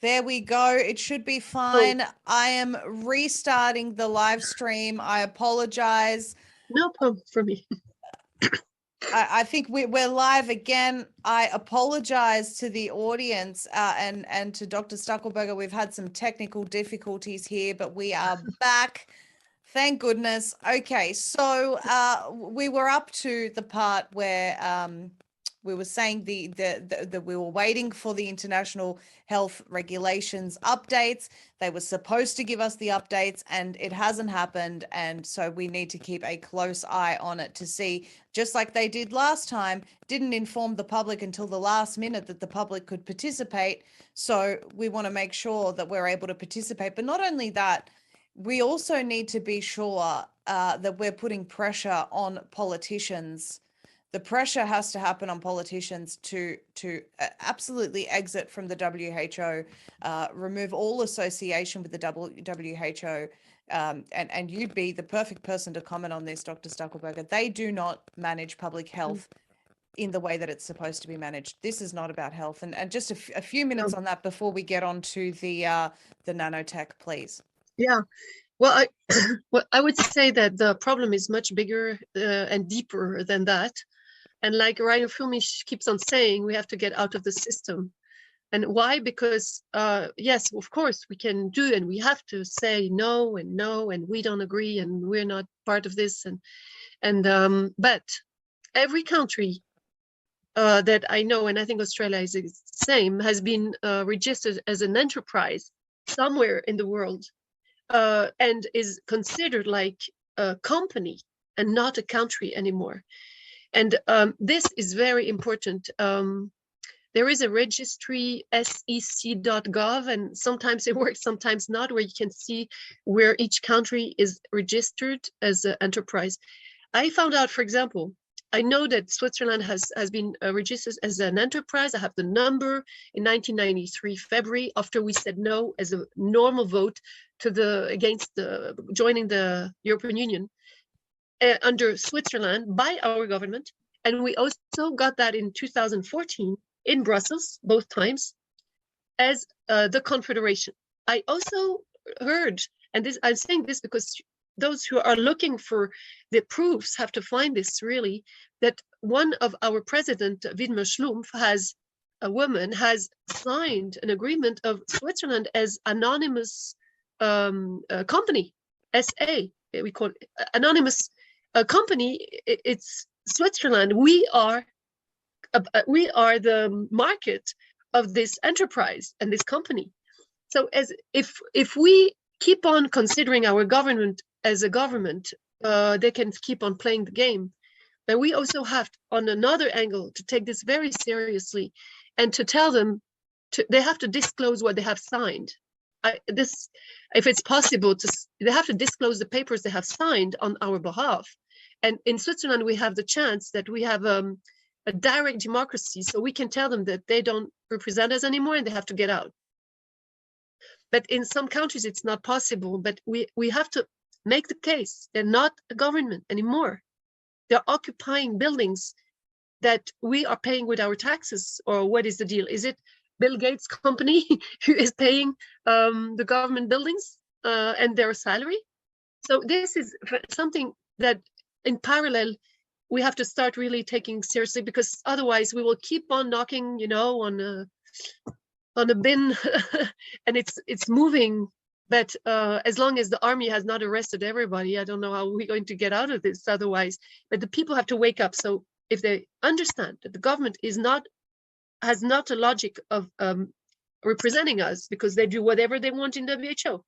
There we go. It should be fine. I am restarting the live stream. I apologize. No problem for me. I think we're live again. I apologize to the audience and to Dr. Stuckleberger. We've had some technical difficulties here, but we are back. Thank goodness. Okay, so we were up to the part where we were saying that we were waiting for the international health regulations updates. They were supposed to give us the updates and it hasn't happened. And so we need to keep a close eye on it to see, just like they did last time, didn't inform the public until the last minute that the public could participate. So we want to make sure that we're able to participate. But not only that, we also need to be sure that we're putting pressure on politicians. The pressure has to happen on politicians to absolutely exit from the WHO, remove all association with the WHO. And you'd be the perfect person to comment on this, Dr. Stuckleberger. They do not manage public health in the way that it's supposed to be managed. This is not about health. And just a few minutes on that before we get on to the nanotech, please. Yeah. Well, I would say that the problem is much bigger and deeper than that. And like Ryan Fulmish keeps on saying, we have to get out of the system. And why? Because, yes, of course, we can do and we have to say no, and we don't agree, and we're not part of this. But every country that I know, and I think Australia is the same, has been registered as an enterprise somewhere in the world and is considered like a company and not a country anymore. And this is very important. There is a registry, sec.gov, and sometimes it works, sometimes not, where you can see where each country is registered as an enterprise. I found out, for example, I know that Switzerland has been registered as an enterprise. I have the number in 1993, February, after we said no as a normal vote against joining the European Union. Under Switzerland by our government, and we also got that in 2014 in Brussels, both times, as the Confederation. I also heard, and this I'm saying this because those who are looking for the proofs have to find this really, that one of our president, Widmer Schlumpf, has signed an agreement of Switzerland as anonymous company, SA, we call it anonymous company. It's Switzerland. We are the market of this enterprise and this company. So as if we keep on considering our government as a government, they can keep on playing the game. But we also have, on another angle, to take this very seriously and to tell them they have to disclose what they have signed. If it's possible, they have to disclose the papers they have signed on our behalf. And in Switzerland, we have the chance that we have a direct democracy, so we can tell them that they don't represent us anymore and they have to get out. But in some countries, it's not possible. But we have to make the case. They're not a government anymore. They're occupying buildings that we are paying with our taxes. Or what is the deal? Is it Bill Gates' company who is paying the government buildings and their salary? So this is something that in parallel we have to start really taking seriously, because otherwise we will keep on knocking, on a bin and it's moving. But as long as the army has not arrested everybody, I don't know how we're going to get out of this otherwise. But the people have to wake up. So if they understand that the government has not a logic of representing us, because they do whatever they want in WHO.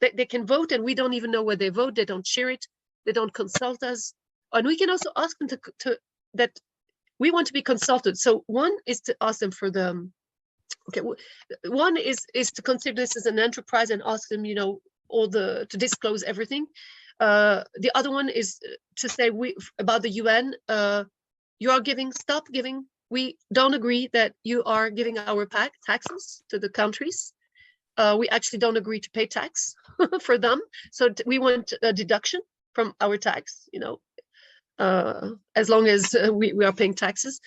They can vote and we don't even know where they vote. They don't share it. They don't consult us. And we can also ask them to that we want to be consulted. So one is to ask them for one is to consider this as an enterprise and ask them, to disclose everything. The other one is to say about the UN, stop giving. We don't agree that you are giving our taxes to the countries. We actually don't agree to pay tax for them. So we want a deduction from our tax, as long as we are paying taxes.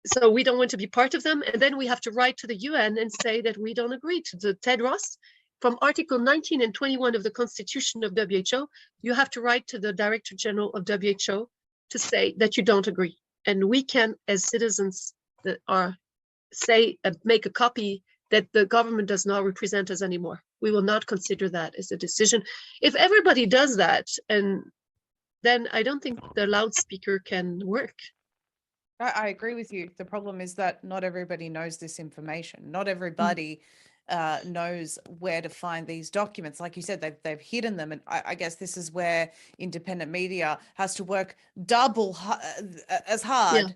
so we don't want to be part of them, and then we have to write to the UN and say that we don't agree to the Tedros. From Article 19 and 21 of the Constitution of WHO, you have to write to the Director General of WHO to say that you don't agree. And we can, as citizens that are, say, make a copy that the government does not represent us anymore. We will not consider that as a decision. If everybody does that, and then I don't think the loudspeaker can work. I agree with you. The problem is that not everybody knows this information. Not everybody knows where to find these documents. Like you said, they've hidden them. And I guess this is where independent media has to work double as hard. Yeah.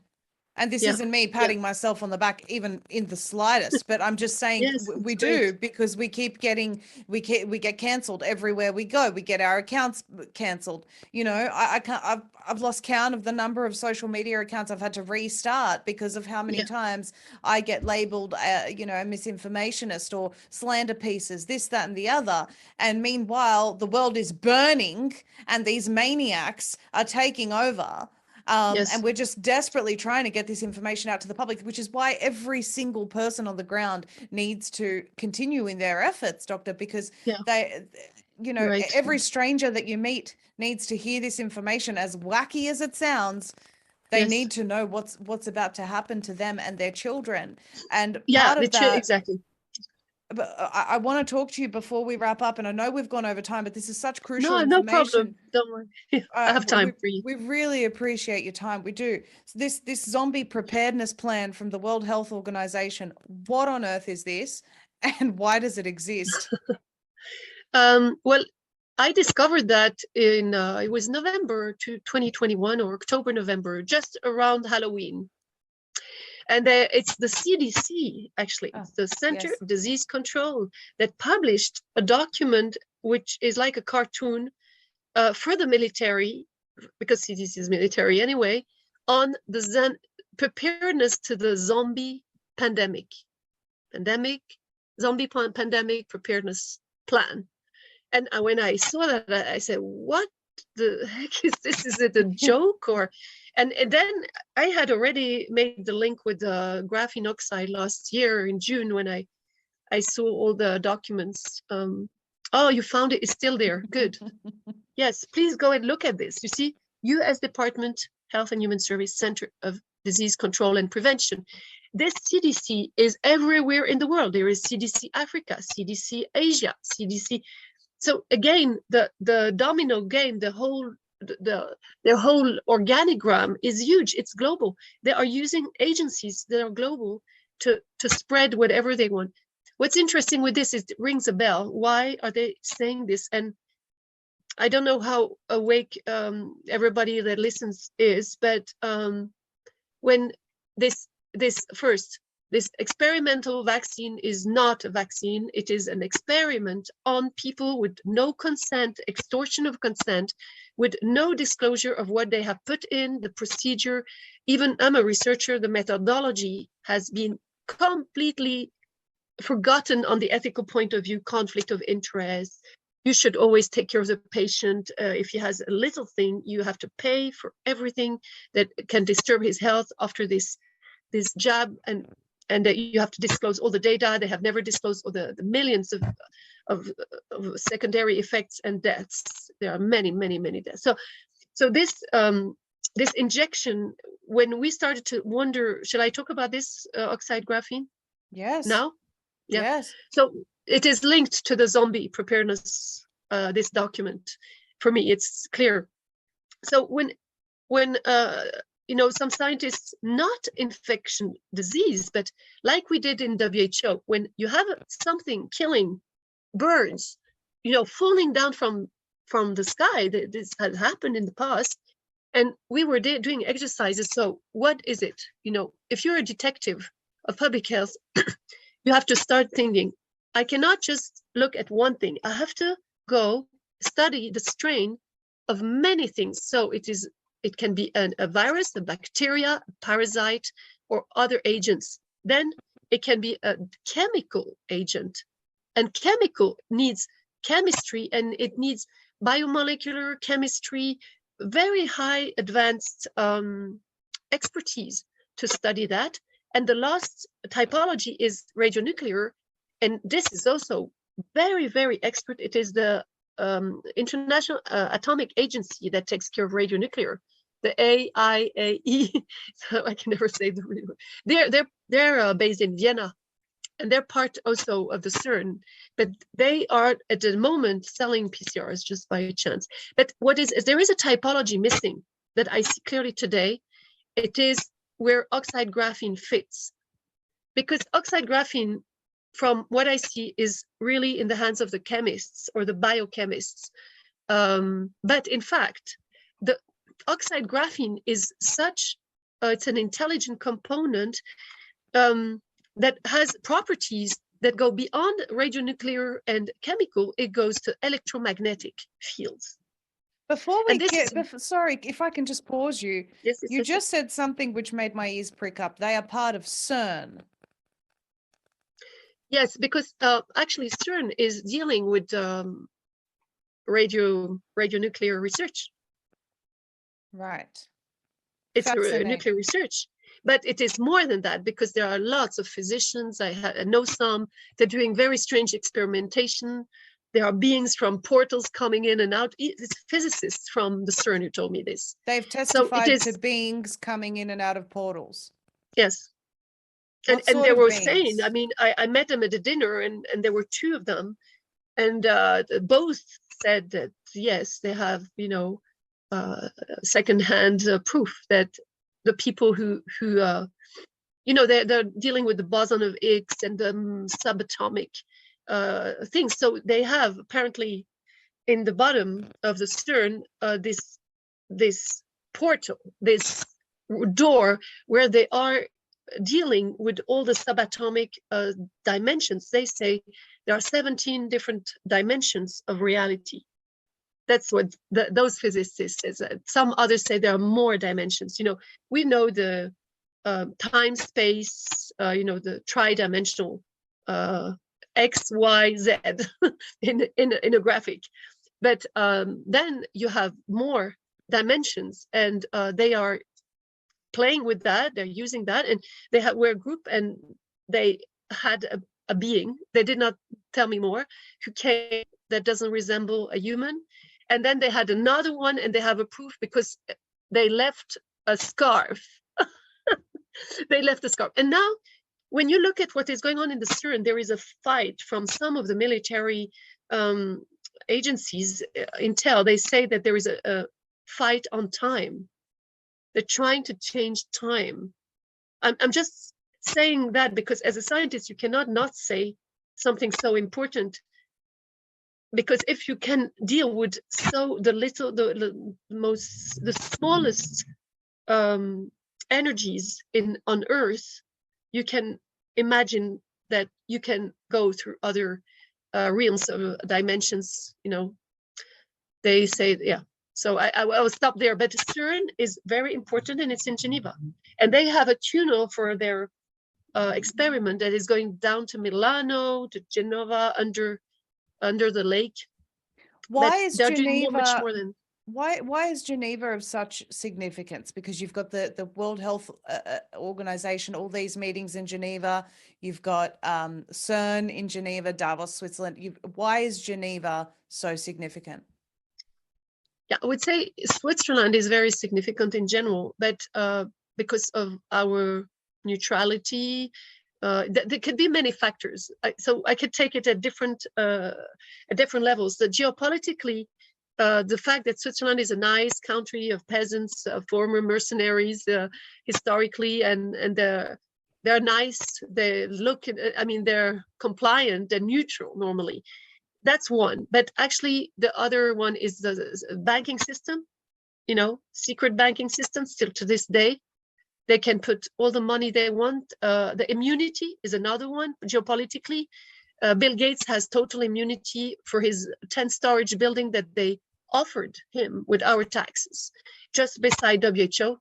And this isn't me patting myself on the back even in the slightest, but I'm just saying Yes, we it's do, great. because we get cancelled everywhere we go. We get our accounts cancelled. You know, I can't, I've lost count of the number of social media accounts I've had to restart because of how many Yeah. times I get labeled, you know, a misinformationist or slander pieces, this, that, and the other. And meanwhile, the world is burning and these maniacs are taking over. Yes. And we're just desperately trying to get this information out to the public, which is why every single person on the ground needs to continue in their efforts, Doctor, because Yeah. they, you know, Right. every stranger that you meet needs to hear this information. As wacky as it sounds, they Yes. need to know what's about to happen to them and their children. And Yeah, part of that, exactly. but I want to talk to you before we wrap up, and I know we've gone over time, but this is such crucial No information. problem. Don't worry. I have time for you. We really appreciate your time. We do. So this zombie preparedness plan from the World Health Organization, what on earth is this, and why does it exist? Well, I discovered that in it was November 2021 or October, November, just around Halloween. And it's the CDC, actually, it's the Center yes. of Disease Control, that published a document which is like a cartoon for the military, because CDC is military anyway, on the preparedness to the zombie pandemic. Zombie pandemic preparedness plan. And when I saw that, I said, what the heck is this? Is it a joke? Or and then I had already made the link with the graphene oxide last year in June when I saw all the documents. Oh, you found it. It's still there. Good. Yes, please go and look at this. You see, U.S. Department Health and Human Service Center of Disease Control and Prevention. This CDC is everywhere in the world. There is CDC Africa, CDC Asia, CDC. So again, the domino game, the whole organigram is huge. It's global. They are using agencies that are global to spread whatever they want. What's interesting with this is it rings a bell. Why are they saying this? And I don't know how awake everybody that listens is, but when this experimental vaccine is not a vaccine, it is an experiment on people with no consent, extortion of consent, with no disclosure of what they have put in, the procedure. Even I'm a researcher, the methodology has been completely forgotten on the ethical point of view, conflict of interest. You should always take care of the patient. If he has a little thing, you have to pay for everything that can disturb his health after this jab, and that you have to disclose all the data. They have never disclosed all the millions of secondary effects and deaths. There are many deaths. So this injection, when we started to wonder, should I talk about this oxide graphene? Yes. Now? Yeah. Yes. So it is linked to the zombie preparedness, this document. For me, it's clear. So when some scientists, not infection disease, but like we did in WHO, when you have something killing birds, falling down from the sky, this has happened in the past, and we were doing exercises. So what is it? If you're a detective of public health, you have to start thinking, I cannot just look at one thing. I have to go study the strain of many things. So it can be a virus, a bacteria, a parasite, or other agents. Then it can be a chemical agent. And chemical needs chemistry, and it needs biomolecular chemistry, very high advanced expertise to study that. And the last typology is radionuclear. And this is also very, very expert. It is the International Atomic Agency that takes care of radionuclear, the AIAE. So I can never say the real word. They're based in Vienna, and they're part also of the CERN, but they are at the moment selling PCRs just by chance. But what is there is a typology missing that I see clearly today. It is where oxide graphene fits, because oxide graphene, from what I see, is really in the hands of the chemists or the biochemists. But in fact, the oxide graphene is such, it's an intelligent component that has properties that go beyond radionuclear and chemical. It goes to electromagnetic fields. Before we sorry, if I can just pause you. Yes, you just said something which made my ears prick up. They are part of CERN. Yes, because actually CERN is dealing with radionuclear research. Right. It's nuclear research, but it is more than that, because there are lots of physicians. I know some. They're doing very strange experimentation. There are beings from portals coming in and out. It's physicists from the CERN who told me this. They've testified to beings coming in and out of portals. Yes. And they were saying, I mean, I met them at a dinner, and there were two of them, and both said that, yes, they have, secondhand proof that the people who they're dealing with the boson of Higgs and the subatomic things. So they have apparently in the bottom of the CERN this portal, this door where they are dealing with all the subatomic dimensions. They say there are 17 different dimensions of reality. That's what those physicists say. Some others say there are more dimensions. We know the time, space, the tridimensional X, Y, Z in a graphic. But then you have more dimensions, and they are playing with that. They're using that, and we're a group, and they had a being. They did not tell me more, who came that doesn't resemble a human. And then they had another one, and they have a proof because they left a scarf. They left a scarf. And now, when you look at what is going on in the CERN, there is a fight from some of the military agencies, intel. They say that there is a fight on time. They're trying to change time. I'm just saying that because as a scientist, you cannot not say something so important. Because if you can deal with the smallest energies on Earth, you can imagine that you can go through other realms of dimensions. They say, yeah. So I will stop there. But CERN is very important, and it's in Geneva, and they have a tunnel for their experiment that is going down to Milano, to Genova, under the lake. Why is Geneva much more than why is Geneva of such significance? Because you've got the World Health Organization, all these meetings in Geneva. You've got CERN in Geneva, Davos, Switzerland. Why is Geneva so significant? Yeah, I would say Switzerland is very significant in general, but because of our neutrality. There could be many factors, so I could take it at different levels. Geopolitically, the fact that Switzerland is a nice country of peasants, former mercenaries, historically, and they're nice. They look, they're compliant and neutral normally. That's one. But actually, the other one is the banking system. Secret banking system still to this day. They can put all the money they want. The immunity is another one, geopolitically. Bill Gates has total immunity for his 10-storage building that they offered him with our taxes, just beside WHO,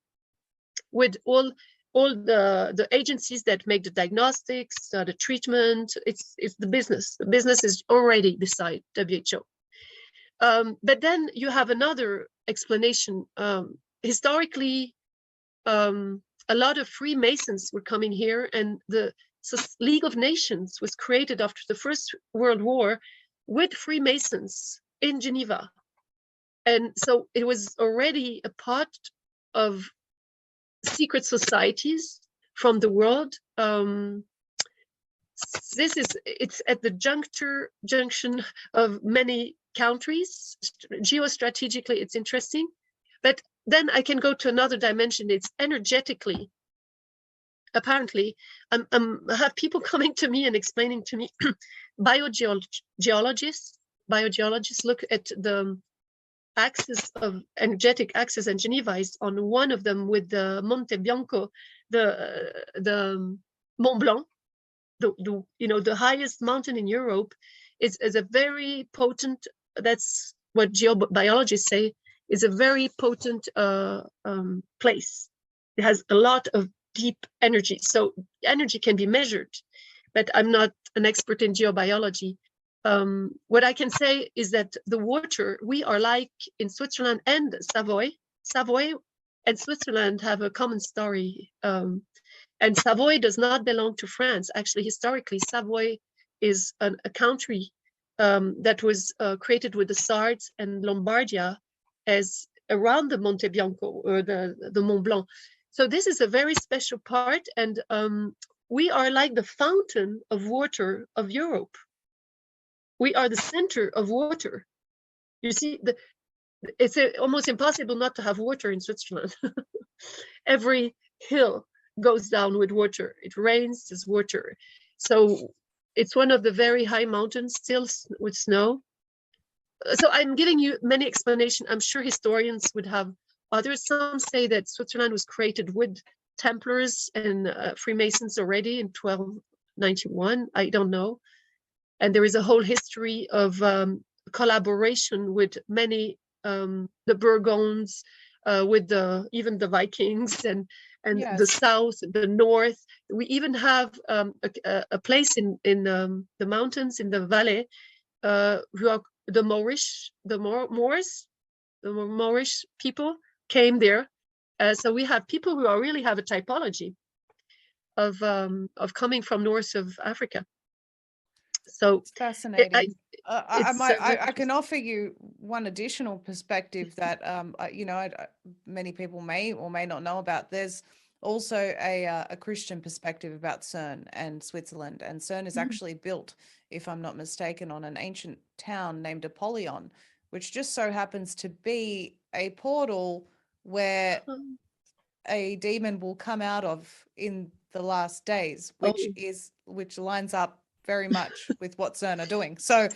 with all the agencies that make the diagnostics, the treatment. It's the business. The business is already beside WHO. But then you have another explanation. Historically, a lot of Freemasons were coming here, and the League of Nations was created after the First World War with Freemasons in Geneva. And so it was already a part of secret societies from the world. It's at the junction of many countries. Geostrategically, it's interesting. But then I can go to another dimension. It's energetically. Apparently, I have people coming to me and explaining to me, biogeologists look at the axis of energetic axis, and Geneva is on one of them with the Monte Bianco, the Mont Blanc, the highest mountain in Europe, is a very potent. That's what geobiologists say is a very potent place. It has a lot of deep energy, so energy can be measured, but I'm not an expert in geobiology. What I can say is that the water, we are like in Switzerland and Savoy and Switzerland have a common story. And Savoy does not belong to France. Actually, historically, Savoy is a country that was created with the Sards and Lombardia as around the Monte Bianco or the Mont Blanc. So this is a very special part, and we are like the fountain of water of Europe. We are the center of water. You see, it's almost impossible not to have water in Switzerland. Every hill goes down with water. It rains, there's water. So it's one of the very high mountains, still with snow. So I'm giving you many explanations. I'm sure historians would have others. Some say that Switzerland was created with Templars and Freemasons already in 1291. I don't know. And there is a whole history of collaboration with many, the Burgonds, with even the Vikings and Yes. the south, the north. We even have a place in the mountains in the valley who are the Moorish, the Moorish people came there. So we have people who really have a typology of coming from north of Africa. So It's fascinating. I can offer you one additional perspective that many people may or may not know about. There's also a Christian perspective about CERN and Switzerland, and CERN is actually built, if I'm not mistaken, on an ancient town named Apollyon, which just so happens to be a portal where a demon will come out of in the last days, which lines up very much with what CERN are doing. So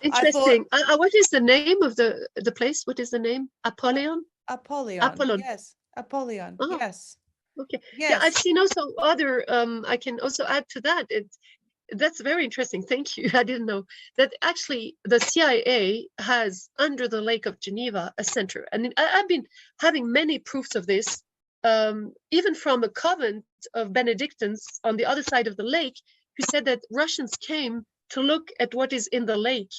interesting. What is the name of the place? What is the name? Apollyon? Apollyon. Yes. Apollyon. Oh, yes. Okay. Yes. Yeah, I've seen also other, I can also add to that. That's very interesting. Thank you. I didn't know that actually the CIA has under the Lake of Geneva a center. And I've been having many proofs of this, even from a convent of Benedictines on the other side of the lake, who said that Russians came to look at what is in the lake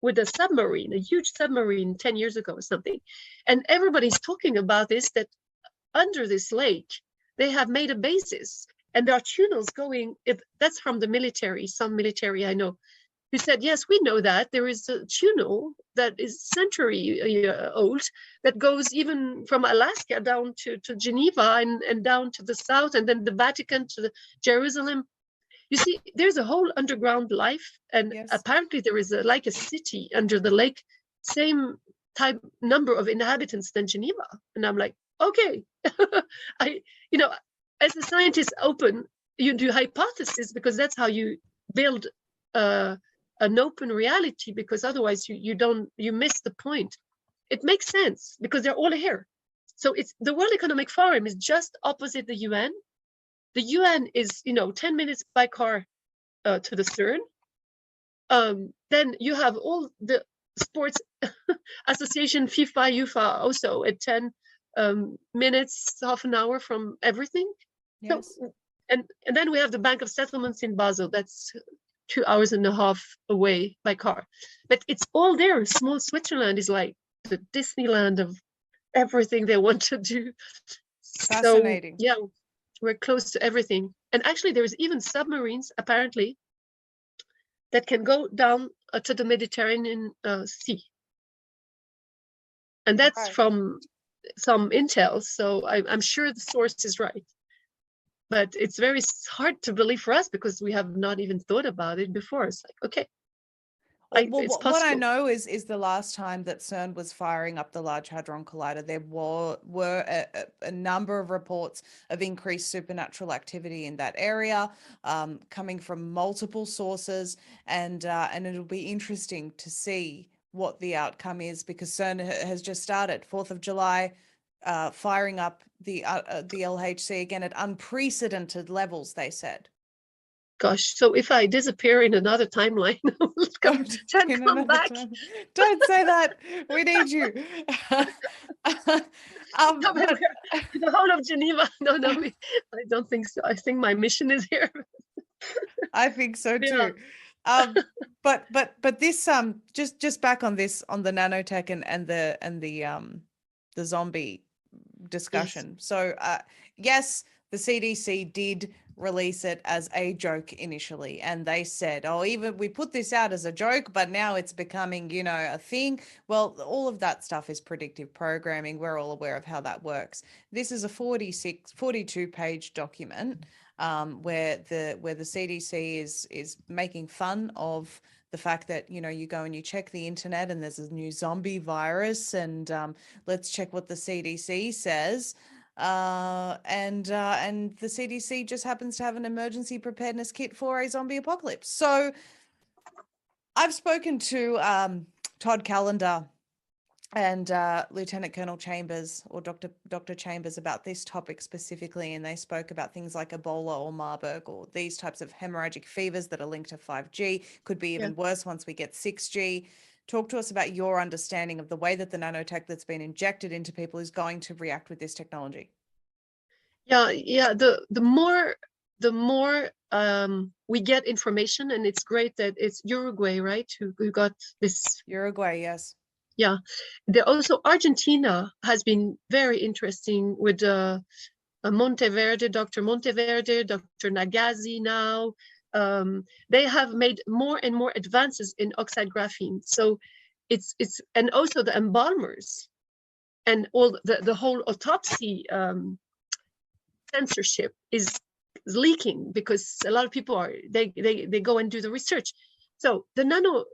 with a submarine, a huge submarine 10 years ago or something. And everybody's talking about this, that under this lake, they have made a basis. And there are tunnels going, that's from the military, some military I know, who said, yes, we know that. There is a tunnel that is century old that goes even from Alaska down to Geneva and down to the south, and then the Vatican to Jerusalem. You see, there's a whole underground life, and Yes. apparently there is like a city under the lake, same type number of inhabitants than Geneva. And I'm like, okay, as a scientist, you do hypotheses because that's how you build an open reality. Because otherwise, you miss the point. It makes sense because they're all here. So it's the World Economic Forum is just opposite the UN. The UN is, 10 minutes by car to the CERN. Then you have all the sports association, FIFA, UEFA, also at 10 minutes, half an hour from everything. Yes. So, and then we have the Bank of Settlements in Basel. That's 2.5 hours away by car. But it's all there. Small Switzerland is like the Disneyland of everything they want to do. Fascinating. So, yeah. We're close to everything. And actually, there's even submarines, apparently, that can go down to the Mediterranean Sea. And that's Right. from some intel. So I'm sure the source is right. But it's very hard to believe for us because we have not even thought about it before. It's like, okay. Well, It's what I possible. know is the last time that CERN was firing up the Large Hadron Collider, there were a number of reports of increased supernatural activity in that area, coming from multiple sources, and it'll be interesting to see what the outcome is, because CERN has just started 4th of July, firing up the LHC again at unprecedented levels, they said. Gosh, so if I disappear in another timeline, come back. Don't say that. We need you. The whole of Geneva. No, I don't think so. I think my mission is here. I think so too. But this just back on this, on the nanotech and the zombie discussion. Yes. So yes, the CDC did release it as a joke initially, and they said, oh, even we put this out as a joke, but now it's becoming, you know, a thing. Well, all of that stuff is predictive programming. We're all aware of how that works. This is a 42 page document where the CDC is making fun of the fact that, you know, you go and you check the internet and there's a new zombie virus, and let's check what the CDC says. And the CDC just happens to have an emergency preparedness kit for a zombie apocalypse. So I've spoken to Todd Callender and Lieutenant Colonel Chambers, or Dr. Chambers, about this topic specifically, and they spoke about things like Ebola or Marburg, or these types of hemorrhagic fevers that are linked to 5G, could be even worse once we get 6G. Talk to us about your understanding of the way that the nanotech that's been injected into people is going to react with this technology. Yeah. The more we get information, and it's great that it's Uruguay, right? Who got this? Uruguay, yes. Yeah. Also Argentina has been very interesting with Monteverde, Dr. Monteverde, Dr. Nagasi now. They have made more and more advances in oxide graphene. So it's and also the embalmers and all the whole autopsy censorship is leaking, because a lot of people they go and do the research. So the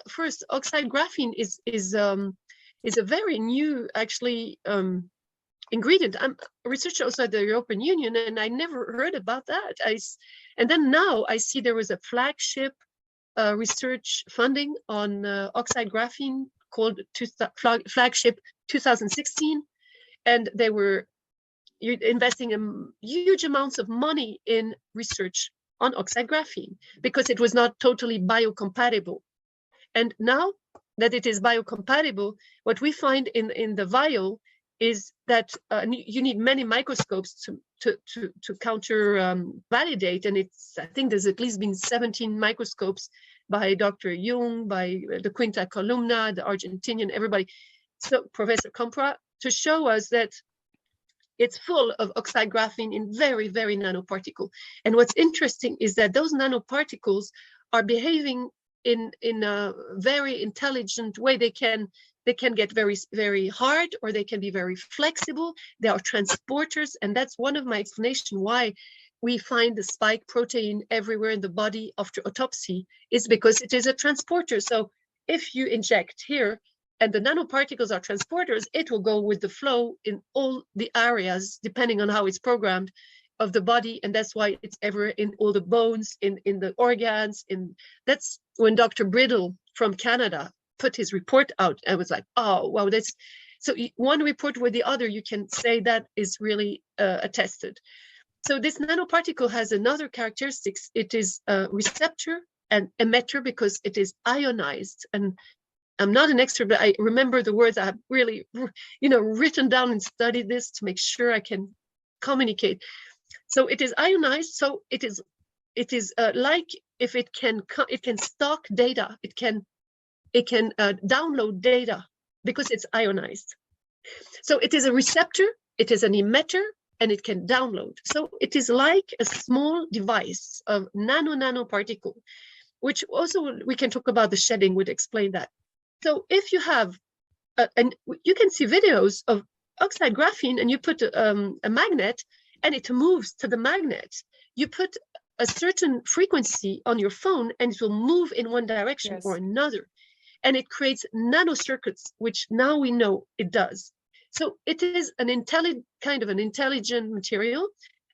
first oxide graphene is a very new actually ingredient. I'm a researcher outside the European Union, and I never heard about that. And then now I see there was a flagship research funding on oxide graphene called Flagship 2016, and they were investing huge amounts of money in research on oxide graphene because it was not totally biocompatible. And now that it is biocompatible, what we find in the vial is that you need many microscopes to counter validate, and I think there's at least been 17 microscopes by Dr. Jung, by the Quinta Columna, the Argentinian, everybody, so Professor Compra, to show us that it's full of oxide graphene in very, very nanoparticle. And what's interesting is that those nanoparticles are behaving in a very intelligent way. They can get very, very hard, or they can be very flexible. They are transporters, and that's one of my explanations why we find the spike protein everywhere in the body after autopsy, is because it is a transporter. So if you inject here and the nanoparticles are transporters, it will go with the flow in all the areas, depending on how it's programmed, of the body. And that's why it's ever in all the bones, in the organs. That's when Dr. Brittle from Canada put his report out. I was like, oh, wow, that's so one report with the other, you can say that is really attested. So this nanoparticle has another characteristics. It is a receptor and emitter because it is ionized. And I'm not an expert, but I remember the words. I have really, written down and studied this to make sure I can communicate. So it is ionized. So it is like if it can stock data. It can download data because it's ionized. So it is a receptor. It is an emitter, and it can download. So it is like a small device of nano particle, which also we can talk about. The shedding would explain that. So if you have, and you can see videos of oxide graphene, and you put a magnet, and it moves to the magnet. You put a certain frequency on your phone, and it will move in one direction or another. And it creates nanocircuits, which now we know it does. So it is an kind of an intelligent material,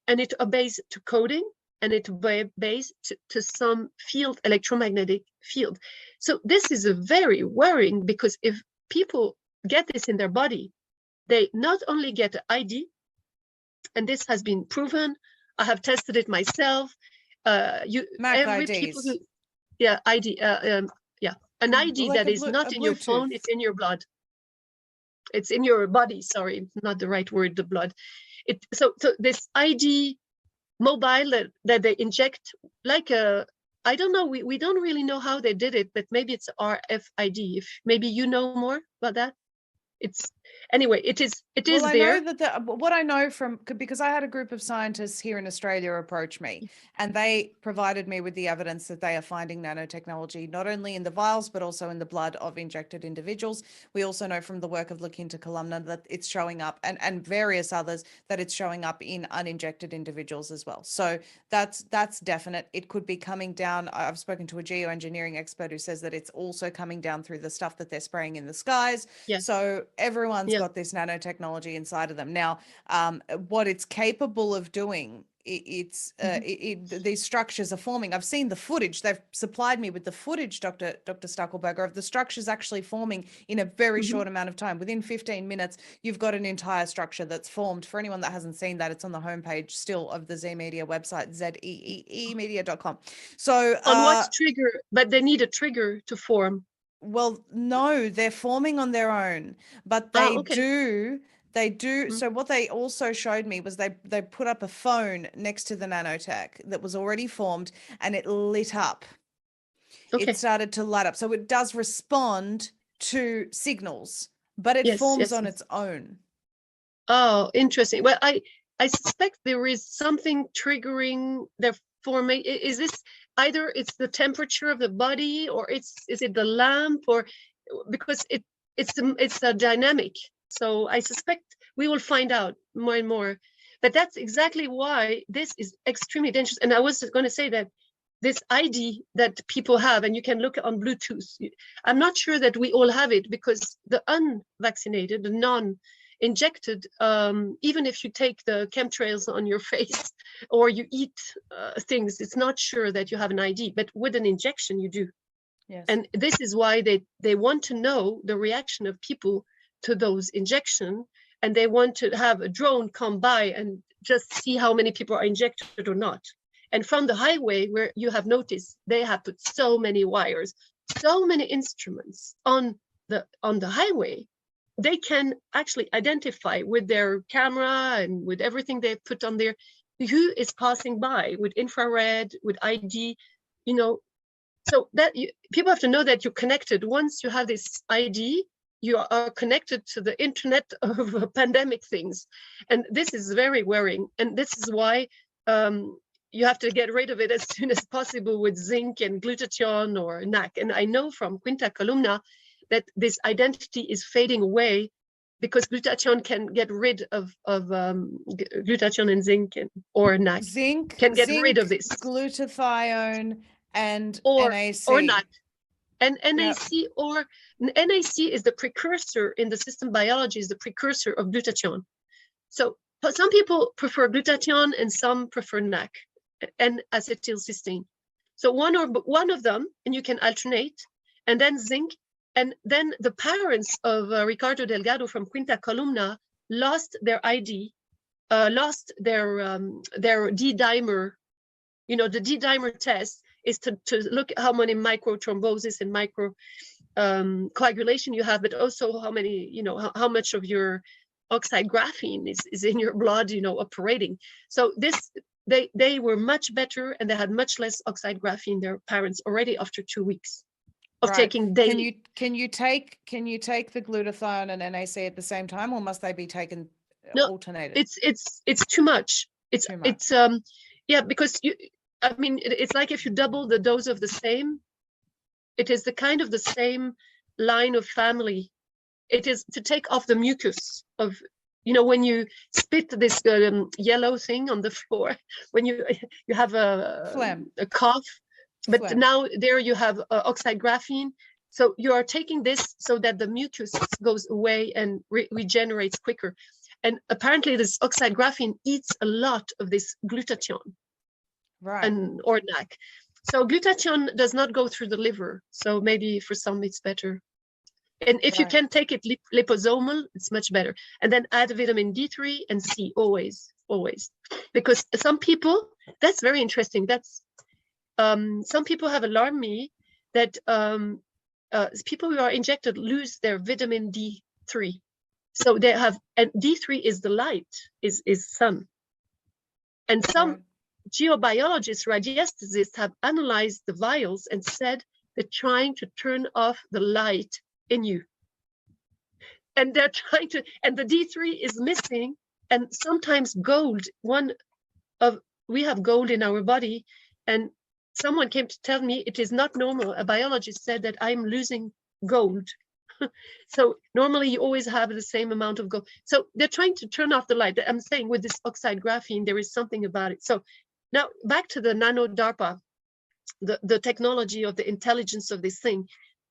and it obeys to coding, and it obeys to some field, electromagnetic field. So this is a very worrying, because if people get this in their body, they not only get an ID, and this has been proven. I have tested it myself. Every people who, ID, an ID like that is not in your phone, it's in your blood. It's in your body, sorry, not the right word, the blood. So this ID mobile that they inject, like I don't know, we don't really know how they did it, but maybe it's RFID. If maybe you know more about that. Anyway, it is well, there. I know that what I know from, because I had a group of scientists here in Australia approach me, and they provided me with the evidence that they are finding nanotechnology not only in the vials but also in the blood of injected individuals. We also know from the work of La Quinta Columna that it's showing up, and various others, that it's showing up in uninjected individuals as well. So that's definite. It could be coming down. I've spoken to a geoengineering expert who says that it's also coming down through the stuff that they're spraying in the skies. So everyone's got this nanotechnology inside of them. Now, what it's capable of doing, these structures are forming. I've seen the footage. They've supplied me with the footage, Dr. Stuckleberger, of the structures actually forming in a very short amount of time. Within 15 minutes, you've got an entire structure that's formed. For anyone that hasn't seen that, it's on the homepage still of the Z Media website, zeemedia.com. So on what trigger? But they need a trigger to form. Well, no, they're forming on their own, but they do. So what they also showed me was they put up a phone next to the nanotech that was already formed, and it lit up. It started to light up. So it does respond to signals, but it forms on its own. Oh, interesting. Well, I suspect there is something triggering their formation. Is this either it's the temperature of the body, or is it the lamp, or because it's a dynamic. So I suspect we will find out more and more. But that's exactly why this is extremely dangerous. And I was going to say that this ID that people have, and you can look on Bluetooth. I'm not sure that we all have it, because the unvaccinated, the non-injected, even if you take the chemtrails on your face or you eat things, it's not sure that you have an ID. But with an injection, you do. Yes. And this is why they want to know the reaction of people to those injections, and they want to have a drone come by and just see how many people are injected or not. And from the highway, where you have noticed, they have put so many wires, so many instruments on the highway. They can actually identify with their camera and with everything they've put on there who is passing by, with infrared, with ID, so that people have to know that you're connected. Once you have this ID, you are connected to the internet of pandemic things. And this is very worrying. And this is why you have to get rid of it as soon as possible with zinc and glutathione or NAC. And I know from Quinta Columna that this identity is fading away, because glutathione can get rid of glutathione and zinc or NAC. Zinc can get rid of this. Glutathione and or NAC. Or NAC. And NAC or NAC is the precursor in the system biology, is the precursor of glutathione. So some people prefer glutathione and some prefer NAC and acetylcysteine. So one of them, and you can alternate, and then zinc. And then the parents of Ricardo Delgado from Quinta Columna lost their ID, lost their D-dimer. The D-dimer test is to look at how many microthrombosis and micro coagulation you have, but also how many, how much of your oxide graphene is in your blood, operating. So they were much better, and they had much less oxide graphene, their parents, already after 2 weeks of taking daily. Can you take the glutathione and NAC at the same time, or must they be taken No, alternated? it's too much. It's Too much. yeah, because I mean, it's like if you double the dose of the same, it is the kind of the same line of family. It is to take off the mucus of, when you spit this yellow thing on the floor, when you have Phlegm. a cough, but Phlegm. now there you have oxide graphene. So you are taking this so that the mucus goes away and regenerates quicker. And apparently this oxide graphene eats a lot of this glutathione. Right. And or NAC. So glutathione does not go through the liver. So maybe for some it's better. And if you Right. can take it liposomal, it's much better. And then add vitamin D3 and C always. Because some people, that's very interesting. That's some people have alarmed me that people who are injected lose their vitamin D3. So they have, and D3 is the light, is sun. And some Right. geobiologists, radiesthesists have analyzed the vials and said they're trying to turn off the light in you. And they're trying to, and the D3 is missing. And sometimes gold, we have gold in our body. And someone came to tell me it is not normal. A biologist said that I'm losing gold. So normally you always have the same amount of gold. So they're trying to turn off the light. I'm saying with this oxide graphene, there is something about it. So now back to the nano DARPA, the technology of the intelligence of this thing.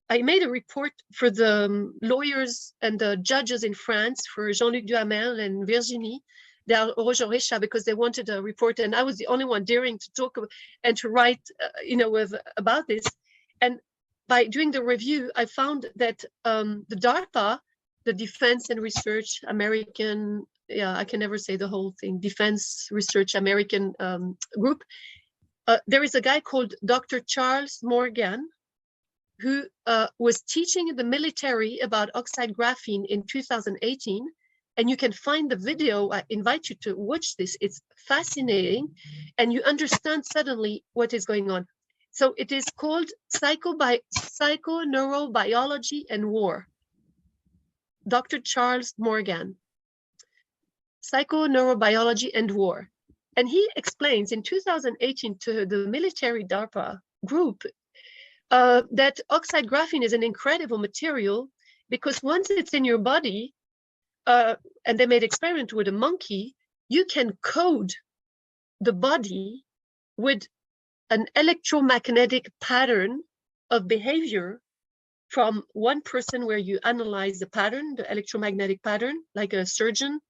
I made a report for the lawyers and the judges in France for Jean-Luc Duhamel and Virginie Roger, because they wanted a report, and I was the only one daring to talk and to write, about this. And by doing the review, I found that the DARPA, the Defense and Research American, I can never say the whole thing, Defense Research American group, there is a guy called Dr. Charles Morgan, who was teaching in the military about oxide graphene in 2018. And you can find the video. I invite you to watch this. It's fascinating. And you understand suddenly what is going on. So it is called Psychoneurobiology and War. Dr. Charles Morgan, Psychoneurobiology and War. And he explains in 2018 to the military DARPA group that oxide graphene is an incredible material, because once it's in your body, and they made experiment with a monkey, you can code the body with an electromagnetic pattern of behavior from one person, where you analyze the pattern, the electromagnetic pattern, like a surgeon,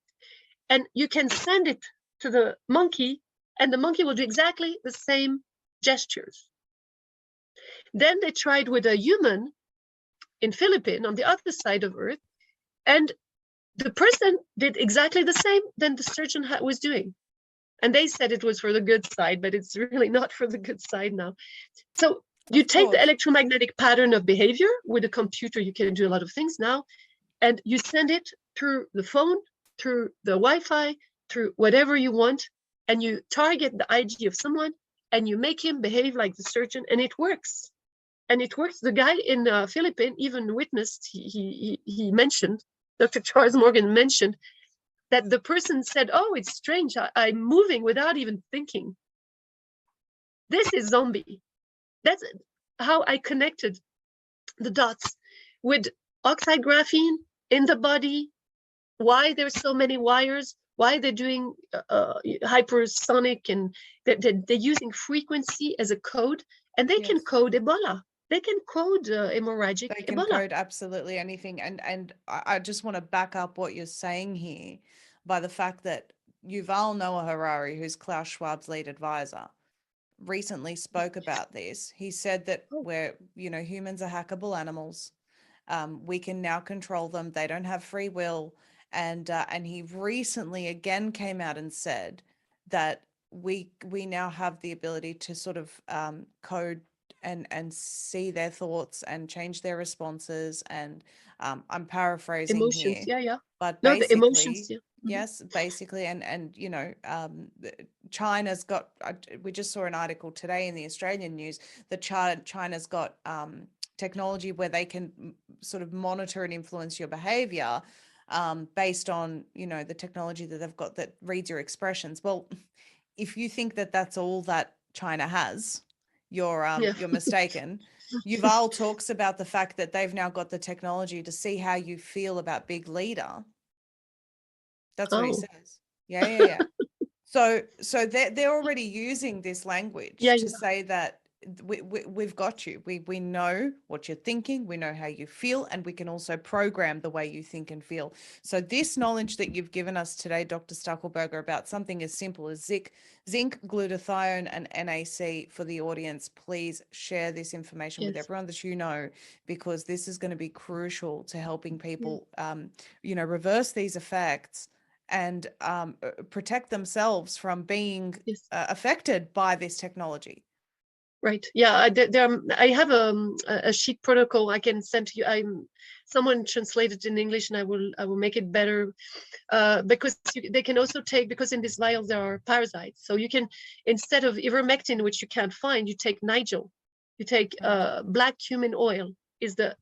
and you can send it to the monkey, and the monkey will do exactly the same gestures. Then they tried with a human in Philippines on the other side of Earth, and the person did exactly the same than the surgeon was doing. And they said it was for the good side, but it's really not for the good side now. So you take the electromagnetic pattern of behavior with a computer, you can do a lot of things now, and you send it through the phone, through the Wi-Fi, through whatever you want, and you target the IG of someone, and you make him behave like the surgeon, and it works. And it works. The guy in Philippines even witnessed, he mentioned, Dr. Charles Morgan mentioned, that the person said, oh, it's strange, I'm moving without even thinking. This is zombie. That's how I connected the dots with oxide graphene in the body, why there's so many wires, why they're doing hypersonic, and they're using frequency as a code, and they can code Ebola. They can code hemorrhagic Ebola. They can code absolutely anything. And I just want to back up what you're saying here by the fact that Yuval Noah Harari, who's Klaus Schwab's lead advisor, recently spoke about this. He said that humans are hackable animals. We can now control them. They don't have free will. And he recently again came out and said that we now have the ability to sort of code and see their thoughts and change their responses. And I'm paraphrasing emotions here. But no, basically, the emotions, yes, basically, and China's got, we just saw an article today in the Australian news that China's got technology where they can sort of monitor and influence your behavior based on, you know, the technology that they've got that reads your expressions. Well, if you think that that's all that China has, you're mistaken. Yuval talks about the fact that they've now got the technology to see how you feel about big leader. That's what he says. Yeah. So they're already using this language to say that we've got you. We know what you're thinking, we know how you feel, and we can also program the way you think and feel. So this knowledge that you've given us today, Dr. Stuckleberger, about something as simple as zinc, glutathione, and NAC for the audience, please share this information with everyone that you know, because this is going to be crucial to helping people, you know, reverse these effects and protect themselves from being affected by this technology. Right. Yeah. I have a sheet protocol I can send to you. Someone translated in English, and I will make it better, because they can also take, because in these vials there are parasites. So you can, instead of ivermectin, which you can't find, you take Nigel. You take black cumin oil is the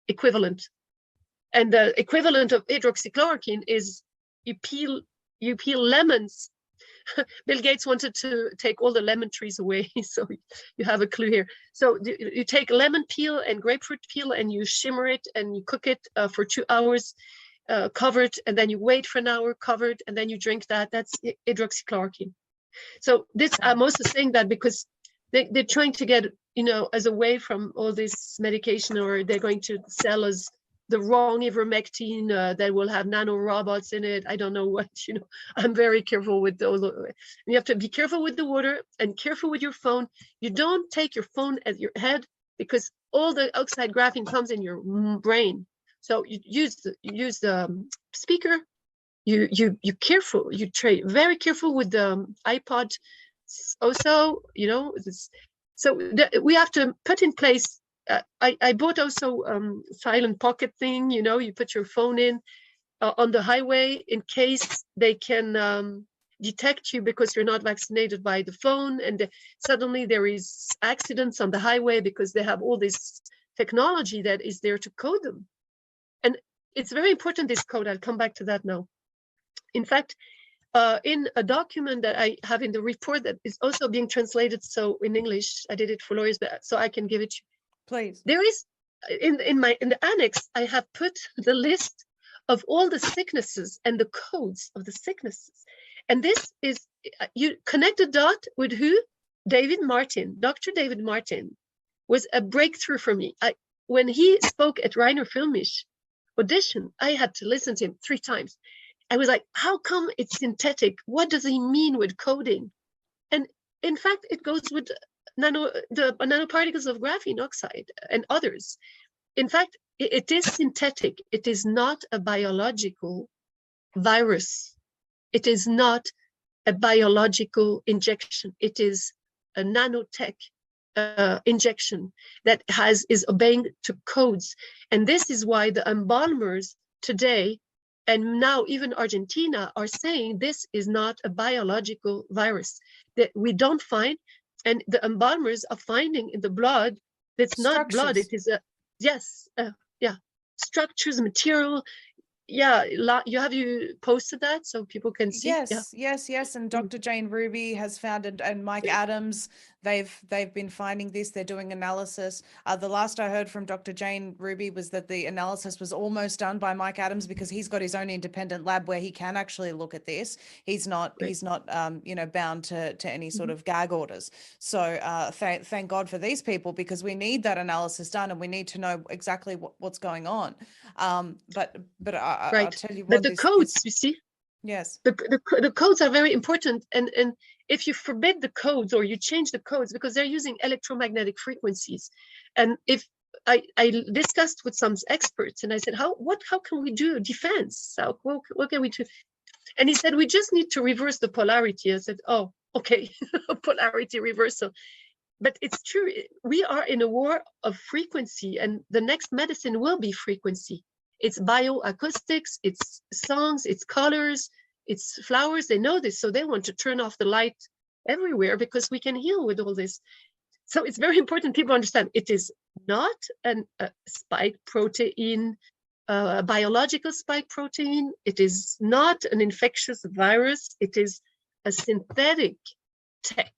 equivalent, and the equivalent of hydroxychloroquine is you peel lemons. Bill Gates wanted to take all the lemon trees away, so you have a clue here. So you take lemon peel and grapefruit peel, and you shimmer it, and you cook it for 2 hours, covered, and then you wait for an hour, covered, and then you drink that. That's hydroxychloroquine. So this, I'm also saying that because they're trying to get, you know, us away from all this medication, or they're going to sell us the wrong ivermectin that will have nano robots in it. I don't know what, you know. I'm very careful with those. You have to be careful with the water and careful with your phone. You don't take your phone at your head, because all the oxide graphene comes in your brain. So you use the speaker. You careful. You very careful with the iPod. Also, you know, so we have to put in place. I bought also silent pocket thing, you know, you put your phone in on the highway in case they can detect you because you're not vaccinated by the phone, and suddenly there is accidents on the highway because they have all this technology that is there to code them. And it's very important, this code. I'll come back to that now. In fact, in a document that I have in the report that is also being translated, so in English, I did it for lawyers, but so I can give it to you. Please. There is in the annex, I have put the list of all the sicknesses and the codes of the sicknesses. And this is, you connect the dot with who? David Martin. Dr. David Martin was a breakthrough for me. When he spoke at Rainer Filmisch audition, I had to listen to him 3 times. I was like, how come it's synthetic? What does he mean with coding? And in fact, it goes with the nanoparticles of graphene oxide and others. In fact, it is synthetic. It is not a biological virus. It is not a biological injection. It is a nanotech injection that is obeying to codes. And this is why the embalmers today, and now even Argentina, are saying this is not a biological virus that we don't find. And the embalmers are finding in the blood that's not blood. It is structures, material. Yeah, you posted that so people can see? Yes. And Dr. Jane Ruby has found it, and Mike Adams, they've been finding this. They're doing analysis. The last I heard from Dr. Jane Ruby was that the analysis was almost done by Mike Adams, because he's got his own independent lab where he can actually look at this. He's not bound to any sort of gag orders. So thank God for these people, because we need that analysis done, and we need to know exactly what's going on. But I'll tell you what. But the codes, you see. Yes. The codes are very important, and if you forbid the codes or you change the codes, because they're using electromagnetic frequencies, and if I discussed with some experts, and I said, how can we do defense? What can we do? And he said, we just need to reverse the polarity. I said, oh, okay, polarity reversal. But it's true, we are in a war of frequency, and the next medicine will be frequency. It's bioacoustics, it's songs, it's colors, it's flowers. They know this, so they want to turn off the light everywhere because we can heal with all this. So it's very important people understand it is not a spike protein a biological spike protein. It is not an infectious virus. It is a synthetic tech.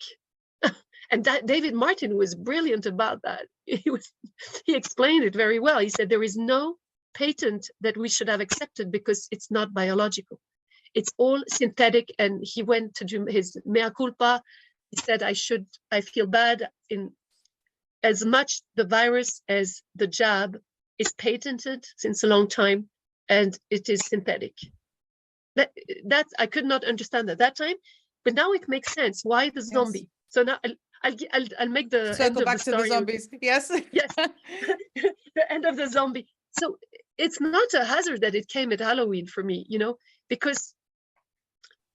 And David Martin was brilliant about that. He explained it very well. He said there is no patent that we should have accepted because it's not biological. It's all synthetic. And he went to do his mea culpa. He said, I feel bad. In as much the virus as the jab is patented since a long time, and it is synthetic. That I could not understand at that time, but now it makes sense. Why the zombie? Yes. So now I'll make the circle back to the zombies. Yes. Yes. The end of the zombie. So it's not a hazard that it came at Halloween for me, you know, because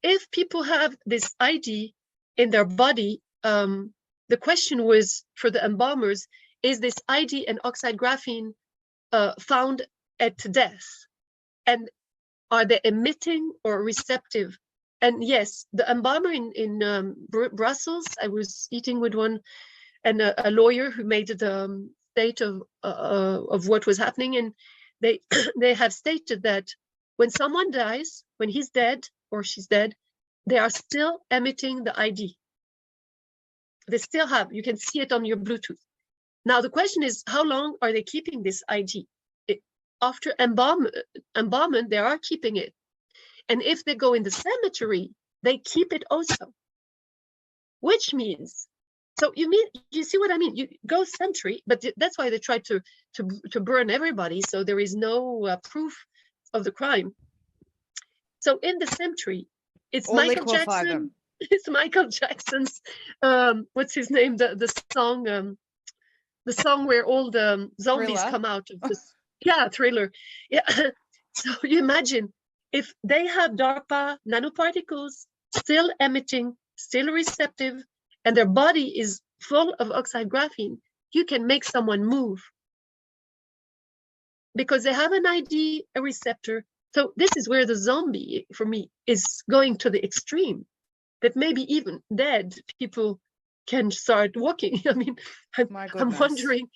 if people have this ID in their body, the question was for the embalmers, is this ID and oxide graphene found at death? And are they emitting or receptive? And yes, the embalmer in Brussels, I was eating with one, and a lawyer who made the state of what was happening, and they have stated that when someone dies, when he's dead or she's dead, they are still emitting the ID. They still have, you can see it on your Bluetooth. Now the question is, how long are they keeping this ID? After embalmment, they are keeping it. And if they go in the cemetery, they keep it also. Which means, so you see what I mean? You go cemetery, but that's why they try to burn everybody, so there is no proof of the crime. So in the cemetery, it's or Michael Jackson. Them. It's Michael Jackson's what's his name? The song where all the zombies Thriller. Come out of this. Yeah, Thriller. Yeah. So you imagine if they have DARPA nanoparticles still emitting, still receptive, and their body is full of oxide graphene, you can make someone move because they have an ID, a receptor. So this is where the zombie, for me, is going to the extreme, that maybe even dead people can start walking. I mean, I'm wondering,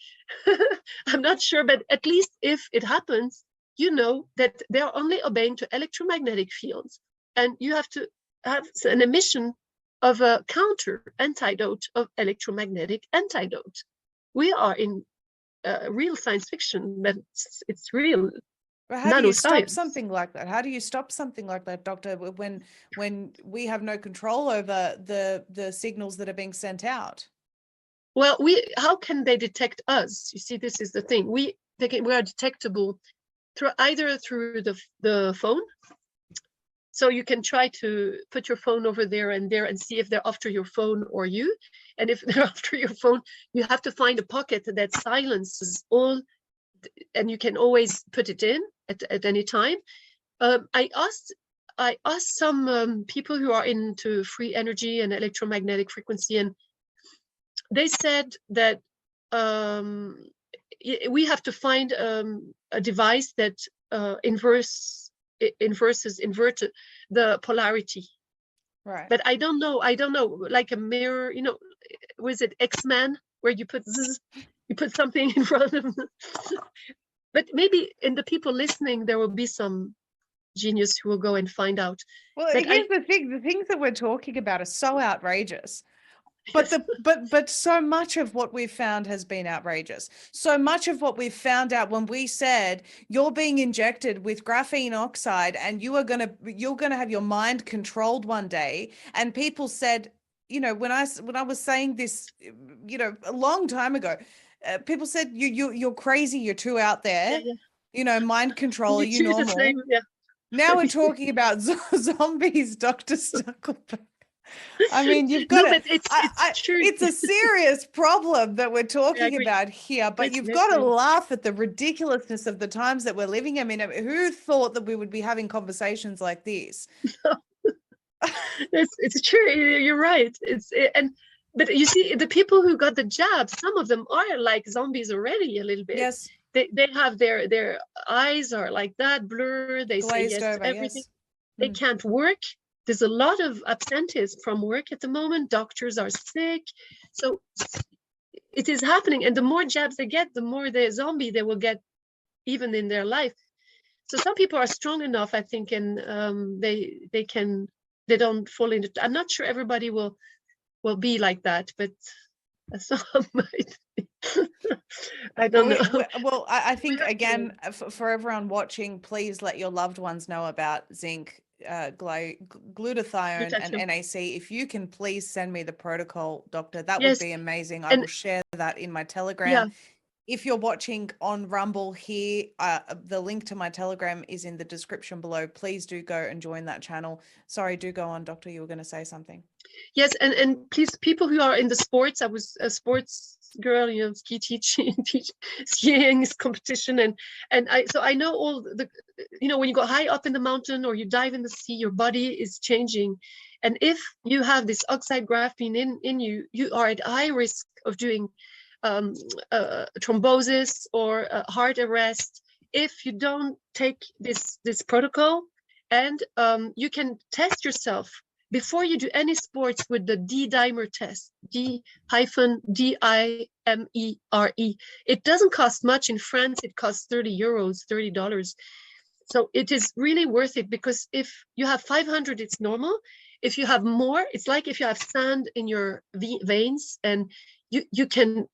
I'm not sure, but at least if it happens, you know that they're only obeying to electromagnetic fields, and you have to have an emission of a counter antidote of electromagnetic antidote. We are in real science fiction, but it's real. But how do you stop something like that? How do you stop something like that, Doctor, when we have no control over the signals that are being sent out? Well, how can they detect us? You see, this is the thing. We are detectable either through the phone. So you can try to put your phone over there and see if they're after your phone or you. And if they're after your phone, you have to find a pocket that silences all, and you can always put it in at any time. I asked some people who are into free energy and electromagnetic frequency, and they said that we have to find a device that inverts the polarity. Right. But I don't know, like a mirror, you know, was it X-Men where you put something in front of them? But maybe in the people listening, there will be some genius who will go and find out. Well, here's the thing: the things that we're talking about are so outrageous. But but so much of what we've found has been outrageous. So much of what we've found out when we said you're being injected with graphene oxide and you're gonna have your mind controlled one day, and people said, you know, when I was saying this, you know, a long time ago, people said you're crazy, you're too out there, yeah. You know, mind control, are you normal? Yeah. Now we're talking about zombies, Dr. Stuckleberger. I mean, you've got it's a serious problem that we're talking about here, but you've got to laugh at the ridiculousness of the times that we're living. I mean, who thought that we would be having conversations like this? It's true. You're right. But you see, the people who got the jab, some of them are like zombies already a little bit. Yes. They have their eyes are like that, blurred. They say yes to everything. Yes. They can't work. There's a lot of absenteeism from work at the moment. Doctors are sick. So it is happening. And the more jabs they get, the more the zombie they will get even in their life. So some people are strong enough, I think, and they don't fall into. I'm not sure everybody will be like that, but some might. I don't know. Well, I think again, for everyone watching, please let your loved ones know about zinc, glutathione, and NAC. If you can, please send me the protocol, doctor. That would be amazing. I will share that in my Telegram. Yeah. If you're watching on Rumble here, the link to my Telegram is in the description below. Please do go and join that channel. Sorry, do go on, doctor. You were going to say something. Yes, and please, people who are in the sports, I was a sports girl, you know, ski teaching, skiing competition, and I know all the, you know, when you go high up in the mountain or you dive in the sea, your body is changing, and if you have this oxide graphene in you, you are at high risk of doing thrombosis or heart arrest if you don't take this protocol. And you can test yourself before you do any sports with the D-dimer test, D-D-I-M-E-R-E. It doesn't cost much. In France, it costs €30, $30. So it is really worth it, because if you have 500, it's normal. If you have more, it's like if you have sand in your veins, and you can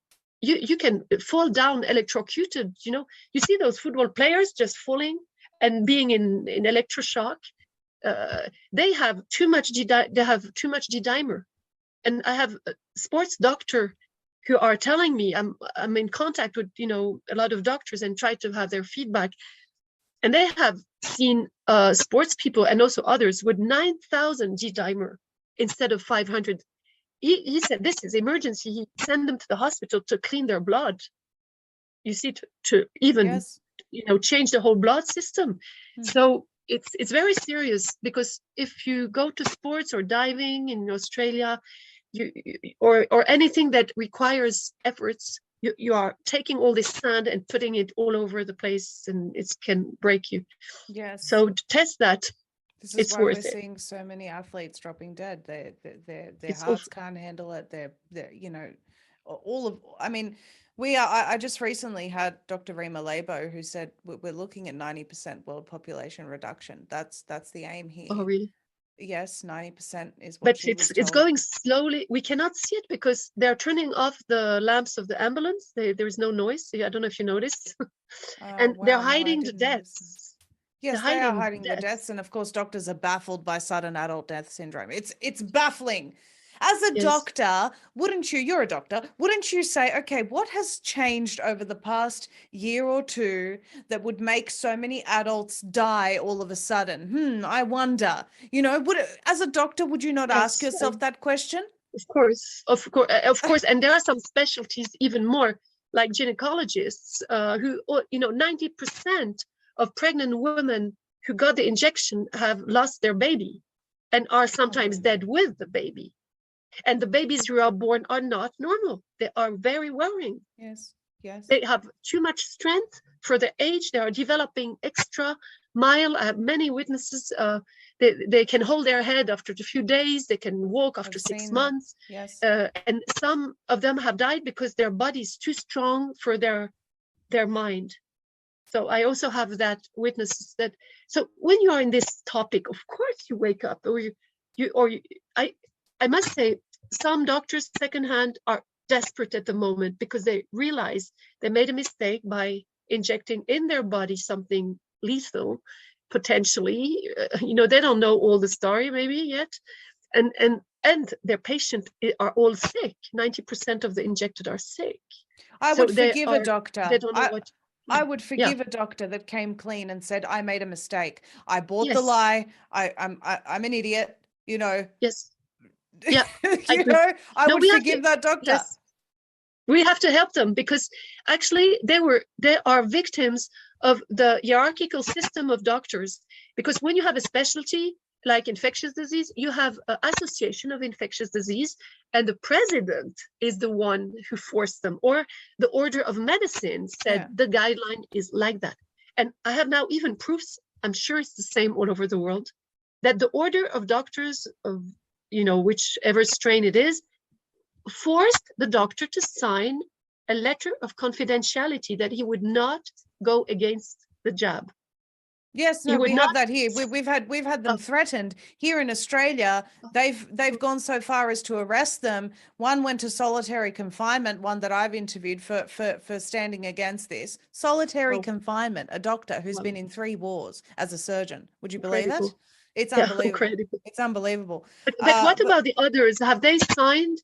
fall down electrocuted. You know, you see those football players just falling and being in electroshock. They have too much D-dimer, and I have a sports doctor who are telling me, I'm in contact with, you know, a lot of doctors and try to have their feedback, and they have seen sports people and also others with 9,000 D-dimer instead of 500. He said this is emergency. He sent them to the hospital to clean their blood. You see, to even you know, change the whole blood system. So it's very serious, because if you go to sports or diving in Australia, or anything that requires efforts, you are taking all this sand and putting it all over the place, and it can break you. Yes. So to test that. This is why we're seeing so many athletes dropping dead. Their hearts can't handle it. They're you know, I mean, I just recently had Dr. Rima Labo, who said we're looking at 90% world population reduction. That's the aim here. Oh, really? Yes, 90% is what but she was told. It's going slowly. We cannot see it because they're turning off the lamps of the ambulance. There is no noise. I don't know if you noticed. And they're hiding the deaths. Yes, they are hiding the deaths, and of course, doctors are baffled by sudden adult death syndrome. It's baffling. As a doctor, wouldn't you? You're a doctor. Wouldn't you say, okay, what has changed over the past year or two that would make so many adults die all of a sudden? I wonder. You know, as a doctor, would you not ask yourself that question? Of course, and there are some specialties even more, like gynecologists, who, you know, 90% of pregnant women who got the injection have lost their baby and are sometimes dead with the baby. And the babies who are born are not normal. They are very worrying. Yes. They have too much strength for their age. They are developing extra mile. I have many witnesses. They can hold their head after a few days. They can walk after 6 months. Yes. And some of them have died because their body is too strong for their mind. So I also have that witnesses that. So when you are in this topic, of course you wake up, I must say, some doctors secondhand are desperate at the moment because they realize they made a mistake by injecting in their body something lethal, potentially. You know, they don't know all the story maybe yet, and their patients are all sick. 90% of the injected are sick. I would forgive a doctor. They don't know what. I would forgive a doctor that came clean and said, I made a mistake. I bought the lie. I'm an idiot, you know. Yes. Yeah. I would forgive that doctor. Yes. We have to help them because actually they are victims of the hierarchical system of doctors. Because when you have a specialty like infectious disease, you have an association of infectious disease, and the president is the one who forced them, or the order of medicine said the guideline is like that. And I have now even proofs, I'm sure it's the same all over the world, that the order of doctors of, you know, whichever strain it is, forced the doctor to sign a letter of confidentiality that he would not go against the jab. Yes, no, You would we have not. that here. We've had them Oh. threatened here in Australia. They've gone so far as to arrest them. One went to solitary confinement, one that I've interviewed for standing against this. Solitary Oh, confinement, a doctor who's wow. been in 3 wars as a surgeon. Would you believe it? Incredible. It's Yeah, unbelievable. incredible. It's unbelievable. But what But about the others? Have they signed?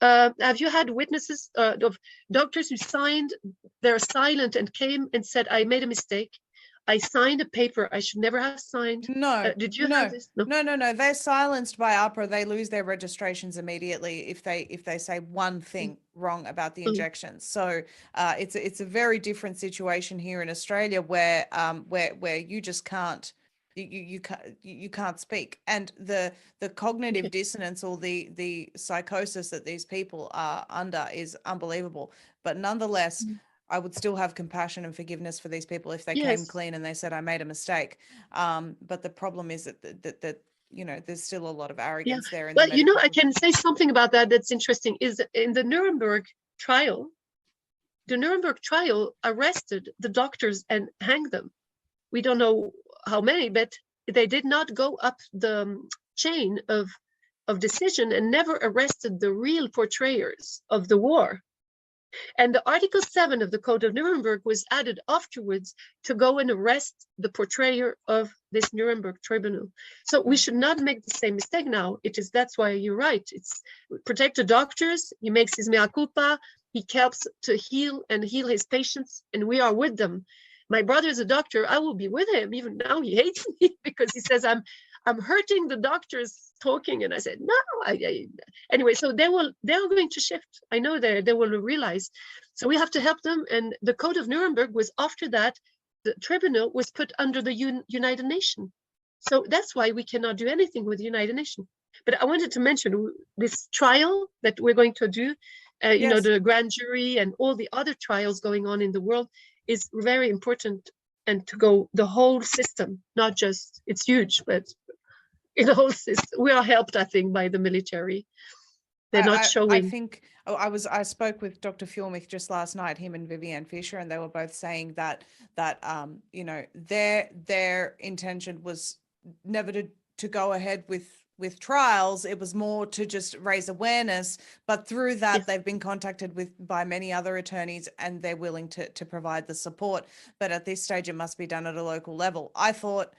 Have you had witnesses of doctors who signed? They're silent and came and said, "I made a mistake. I signed a paper I should never have signed." no, Did you have no, this? No. no. They're silenced by APRA. They lose their registrations immediately if they say one thing wrong about the Mm. injections. So it's a very different situation here in Australia where you just can't you can't speak, and the cognitive dissonance or the psychosis that these people are under is unbelievable. But nonetheless, Mm. I would still have compassion and forgiveness for these people if they came Yes. clean and they said, I made a mistake. But the problem is that you know, there's still a lot of arrogance there in the Well, you know, I medical can say something about that that's interesting. Is in the Nuremberg trial, arrested the doctors and hanged them. We don't know how many, but they did not go up the chain of decision and never arrested the real portrayers of the war. And the Article 7 of the Code of Nuremberg was added afterwards to go and arrest the portrayer of this Nuremberg tribunal. So we should not make the same mistake now. That's why you're right. It's protect the doctors. He makes his mea culpa. He helps to heal his patients, and we are with them. My brother is a doctor. I will be with him. Even now he hates me because he says I'm hurting the doctors talking. And I said, no, anyway, so they're going to shift. I know they will realize. So we have to help them. And the Code of Nuremberg was after that, the tribunal was put under the United Nations. So that's why we cannot do anything with the United Nations. But I wanted to mention this trial that we're going to do, you know, Yes. the grand jury and all the other trials going on in the world is very important, and to go the whole system, not just, it's huge, but in the whole system. We are helped, I think, by the military. They're not showing. I think I spoke with Dr. Fjormich just last night, him and Viviane Fisher, and they were both saying that you know, their intention was never to go ahead with trials. It was more to just raise awareness, but through that, Yes. they've been contacted by many other attorneys, and they're willing to provide the support. But at this stage, it must be done at a local level. I thought,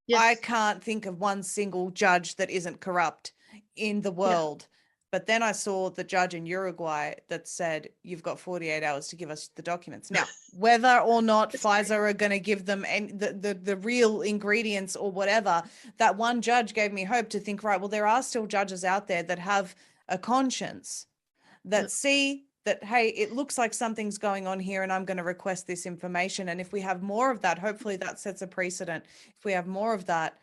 Yes. I can't think of one single judge that isn't corrupt in the world. But then I saw the judge in Uruguay that said, you've got 48 hours to give us the documents. Now, whether or not Pfizer are going to give them the real ingredients or whatever, that one judge gave me hope to think, right, well, there are still judges out there that have a conscience, that see that, hey, it looks like something's going on here and I'm going to request this information. And if we have more of that, hopefully that sets a precedent. If we have more of that,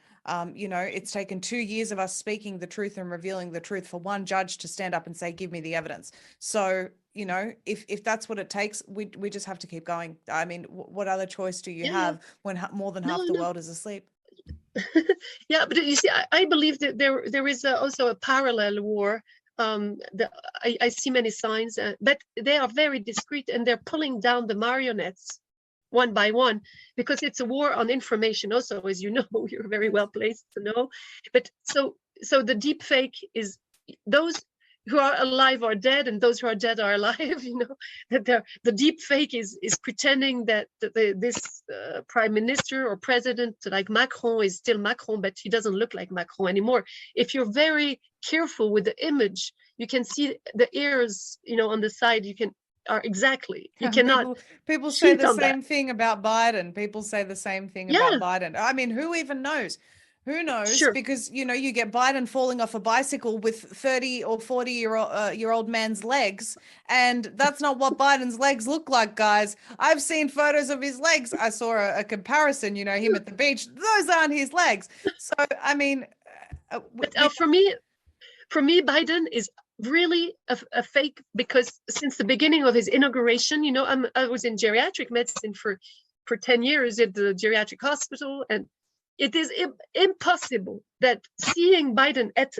you know, it's taken 2 years of us speaking the truth and revealing the truth for one judge to stand up and say, give me the evidence. So, you know, if that's what it takes, we just have to keep going. I mean, what other choice do you have when more than half the world is asleep? Yeah, but you see, I believe that there is also a parallel war. I see many signs, but they are very discreet, and they're pulling down the marionettes one by one, because it's a war on information also, as you know. You're very well placed to know. But so the deep fake is those who are alive are dead, and those who are dead are alive. You know, that the deep fake is pretending that this prime minister or president like Macron is still Macron, but he doesn't look like Macron anymore. If you're very careful with the image, you can see the ears, you know, on the side. You cannot. People say the on same that. thing about Biden. People say the same thing about Biden. I mean, who even knows? Who knows? Sure. Because, you know, you get Biden falling off a bicycle with 30 or 40-year-old man's legs, and that's not what Biden's legs look like, guys. I've seen photos of his legs. I saw a comparison, you know, him at the beach. Those aren't his legs. So, I mean, for me, Biden is really a fake, because since the beginning of his inauguration, you know, I was in geriatric medicine for 10 years at the geriatric hospital, and it is impossible that seeing Biden at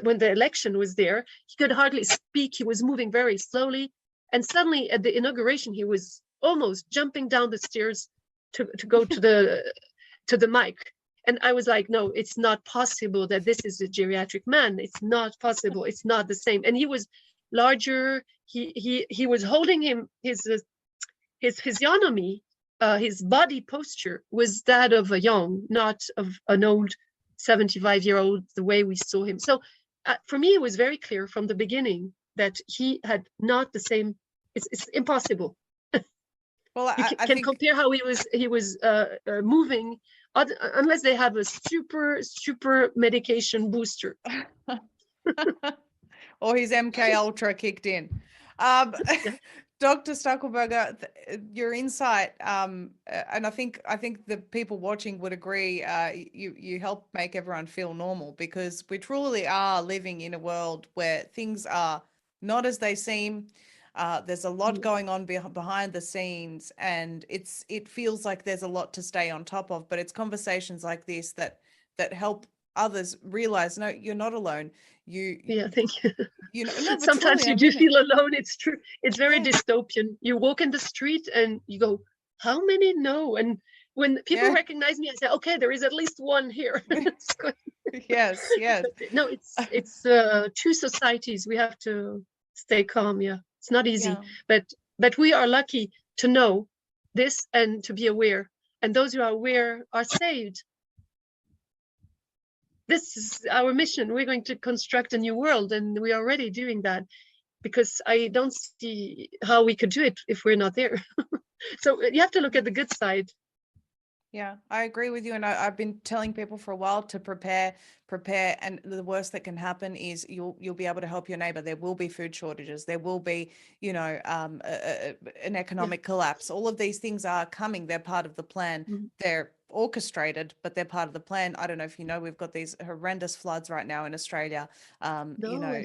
when the election was there, he could hardly speak. He was moving very slowly, and suddenly at the inauguration, he was almost jumping down the stairs to go to to the mic. And I was like, no, it's not possible that this is a geriatric man. It's not possible. It's not the same. And he was larger. He was holding his physiognomy, his body posture was that of a young, not of an old 75-year-old, the way we saw him. So for me, it was very clear from the beginning that he had not the same. It's impossible. Well, You I can think compare how he was moving, unless they have a super medication booster. or his MK Ultra kicked in. Dr. Stuckleberger, your insight, and I think the people watching would agree. You help make everyone feel normal, because we truly are living in a world where things are not as they seem. There's a lot going on behind the scenes, and it feels like there's a lot to stay on top of. But it's conversations like this that help others realize, no, you're not alone. Thank you. You know, no, but Sometimes truly, you do feel alone. It's true. It's very dystopian. You walk in the street and you go, how many know? And when people recognize me, I say, okay, there is at least one here. Yes. No, it's two societies. We have to stay calm. Yeah, it's not easy, but we are lucky to know this and to be aware. And those who are aware are saved. This is our mission. We're going to construct a new world, and we are already doing that, because I don't see how we could do it if we're not there. So you have to look at the good side. Yeah, I agree with you. And I've been telling people for a while to prepare. And the worst that can happen is you'll be able to help your neighbor. There will be food shortages. There will be, an economic collapse. All of these things are coming. They're part of the plan. They're orchestrated, but they're part of the plan. I don't know if you know, we've got these horrendous floods right now in Australia. No,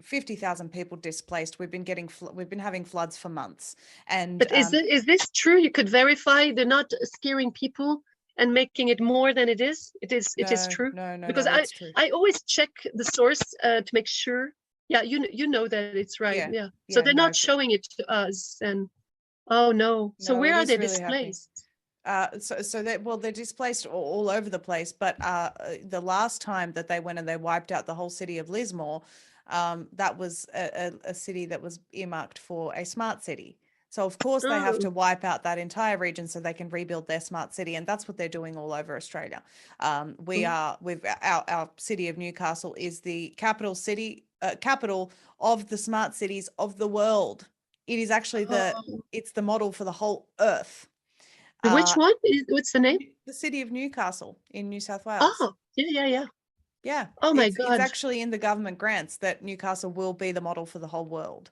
50,000 people displaced. We've been having floods for months. And but is this true? You could verify they're not scaring people and making it more than it is. It is true. No, because that's true. I always check the source to make sure. Yeah, you know that it's right. Yeah. So they're not showing it to us. And oh no. So where are they really displaced? They're displaced all over the place. But the last time that they went and they wiped out the whole city of Lismore, that was a city that was earmarked for a smart city. So of course they have to wipe out that entire region so they can rebuild their smart city, and that's what they're doing all over Australia. Our city of Newcastle is the capital of the smart cities of the world. It is actually it's the model for the whole earth. Which one? What's the name? The city of Newcastle in New South Wales. Oh, yeah. Yeah. Oh my God. It's actually in the government grants that Newcastle will be the model for the whole world.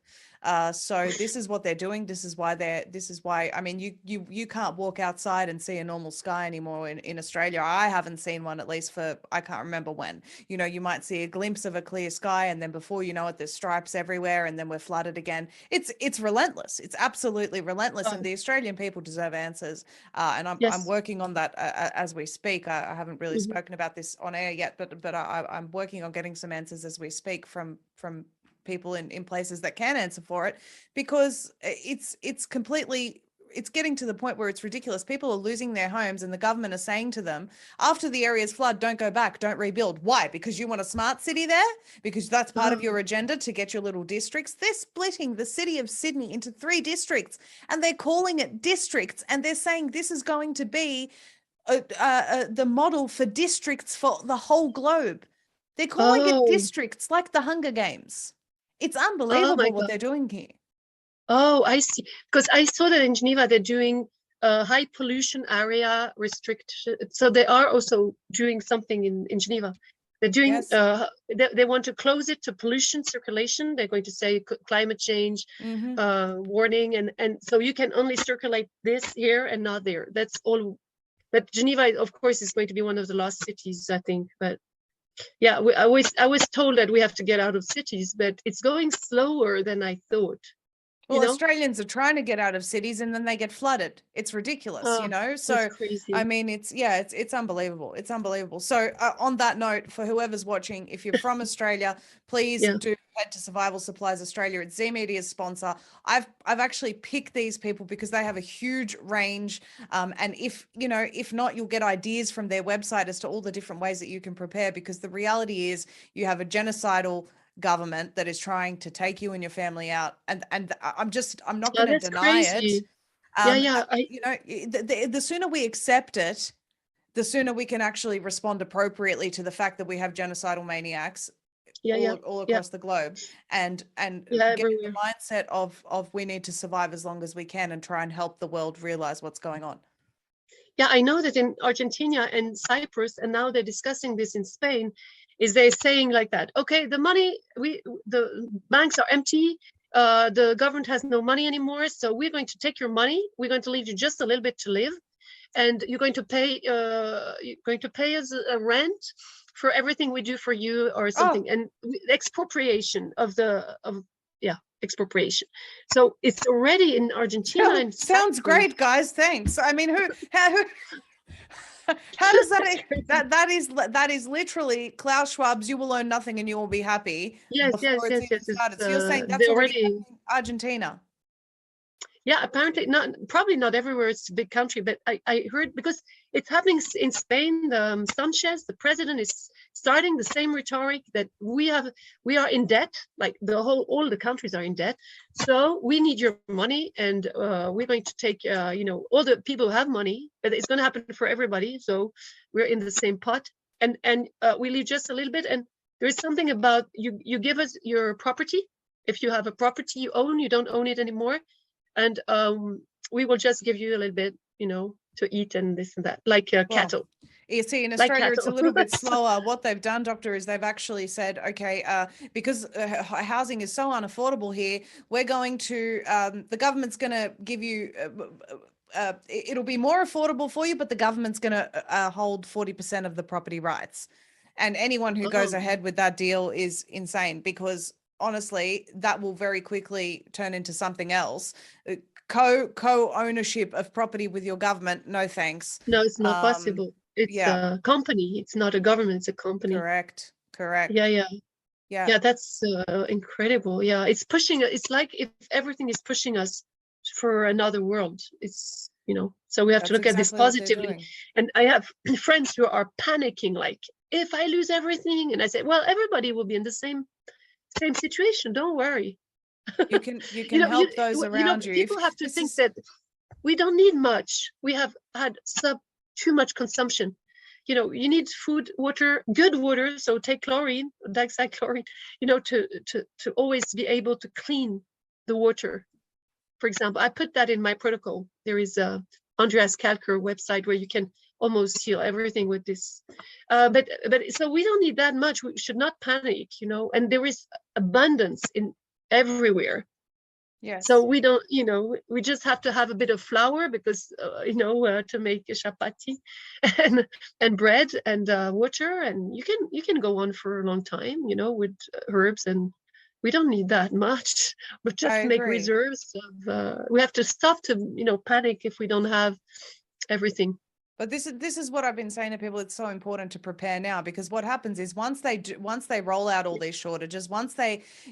So this is what they're doing. This is why, I mean, you can't walk outside and see a normal sky anymore in Australia. I haven't seen one, at least for, I can't remember when. You know, you might see a glimpse of a clear sky, and then before you know it, there's stripes everywhere, and then we're flooded again. It's relentless. It's absolutely relentless. And the Australian people deserve answers. And I'm working on that as we speak. I haven't really spoken about this on air yet, but I'm working on getting some answers as we speak from people in places that can answer for it, because it's getting to the point where it's ridiculous. People are losing their homes, and the government is saying to them, after the areas flood, don't go back, don't rebuild. Why? Because you want a smart city there? Because that's part of your agenda to get your little districts? They're splitting the city of Sydney into 3 districts, and they're calling it districts, and they're saying this is going to be the model for districts for the whole globe. They're calling it districts, like the Hunger Games. It's unbelievable what they're doing here. Oh, I see. Because I saw that in Geneva, they're doing high pollution area restriction. So they are also doing something in Geneva. They're doing, they want to close it to pollution circulation. They're going to say climate change warning. And so you can only circulate this here and not there. That's all. But Geneva, of course, is going to be one of the last cities, I think. But yeah, I was told that we have to get out of cities, but it's going slower than I thought. Well, Australians are trying to get out of cities, and then they get flooded. It's ridiculous, So I mean, it's unbelievable. It's unbelievable. So on that note, for whoever's watching, if you're from Australia, please do head to Survival Supplies Australia, it's Z Media's sponsor. I've actually picked these people because they have a huge range. And if not, you'll get ideas from their website as to all the different ways that you can prepare, because the reality is you have a genocidal government that is trying to take you and your family out. And I'm not going to deny it. The sooner we accept it, the sooner we can actually respond appropriately to the fact that we have genocidal maniacs all across the globe, and get the mindset of we need to survive as long as we can and try and help the world realize what's going on. Yeah, I know that in Argentina and Cyprus, and now they're discussing this in Spain, is they're saying like that, okay, the money, the banks are empty, the government has no money anymore, so we're going to take your money, we're going to leave you just a little bit to live, and you're going to pay us a rent for everything we do for you or something. And expropriation of expropriation. So it's already in Argentina. And sounds great, guys. Thanks. I mean, how does that is literally Klaus Schwab's "You will own nothing and you will be happy." Yes. So you're saying that's already Argentina. Yeah, apparently probably not everywhere. It's a big country, but I heard, because it's happening in Spain. Sanchez, the president, is starting the same rhetoric that we are in debt, like all the countries are in debt. So we need your money, and we're going to take, all the people who have money, but it's going to happen for everybody. So we're in the same pot, and we leave just a little bit. And there is something about you give us your property. If you have a property you own, you don't own it anymore. And we will just give you a little bit, to eat and this and that, like cattle. You see, in Australia, it's a little bit slower. What they've done, Doctor, is they've actually said, okay, because housing is so unaffordable here, we're going to, the government's going to give you, it'll be more affordable for you, but the government's going to hold 40% of the property rights. And anyone who goes ahead with that deal is insane, because honestly, that will very quickly turn into something else. Co-ownership of property with your government, no thanks. No, it's not possible. It's a company. It's not a government. It's a company. Correct. Yeah, that's incredible. Yeah, it's pushing. It's like if everything is pushing us for another world. It's, so we have to look at this positively. And I have friends who are panicking, like, if I lose everything, and I say, well, everybody will be in the same situation, don't worry. You can help those around you. People have to think that we don't need much. We have had too much consumption. You need food, water, good water, so take chlorine, dioxychlorine, to always be able to clean the water. For example, I put that in my protocol. There is a Andreas Kalker website where you can almost heal everything with this. But so we don't need that much. We should not panic, and there is abundance in everywhere. Yes. So we don't, we just have to have a bit of flour, because, to make a chapati and bread and water, and you can go on for a long time, with herbs, and we don't need that much, but just make reserves of, we have to stop to, panic if we don't have everything. But this is what I've been saying to people. It's so important to prepare now, because what happens is once they roll out all these shortages,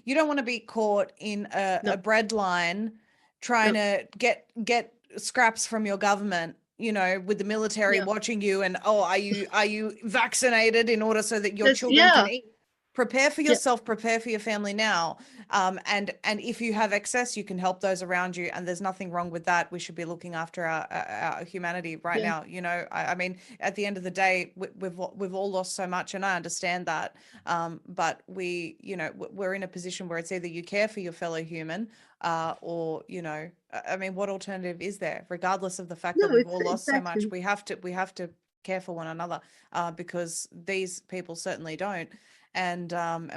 you don't want to be caught in a bread line trying to get scraps from your government, with the military watching you, and are you vaccinated, in order so that your children can eat. Prepare for yourself, prepare for your family now. And if you have excess, you can help those around you. And there's nothing wrong with that. We should be looking after our humanity right now. I mean, at the end of the day, we've all lost so much, and I understand that. But we're in a position where it's either you care for your fellow human, or, I mean, what alternative is there? Regardless of the fact that we've all lost so much, we have to care for one another, because these people certainly don't. And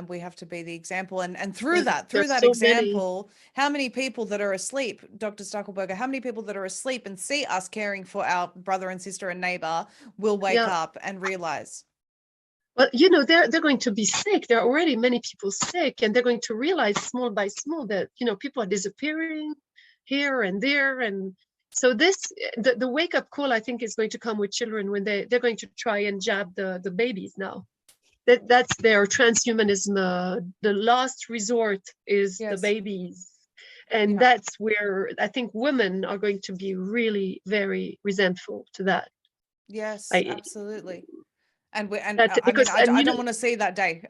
we have to be the example, and through that example, how many people that are asleep, Dr. Stuckleberger, how many people that are asleep and see us caring for our brother and sister and neighbor will wake up and realize? Well, they're going to be sick. There are already many people sick, and they're going to realize small by small that, people are disappearing here and there. And so the wake up call, I think, is going to come with children when they're going to try and jab the babies now. that's their transhumanism. The last resort is the babies. And that's where I think women are going to be really very resentful to that. Yes, absolutely. And because I don't want to see that day.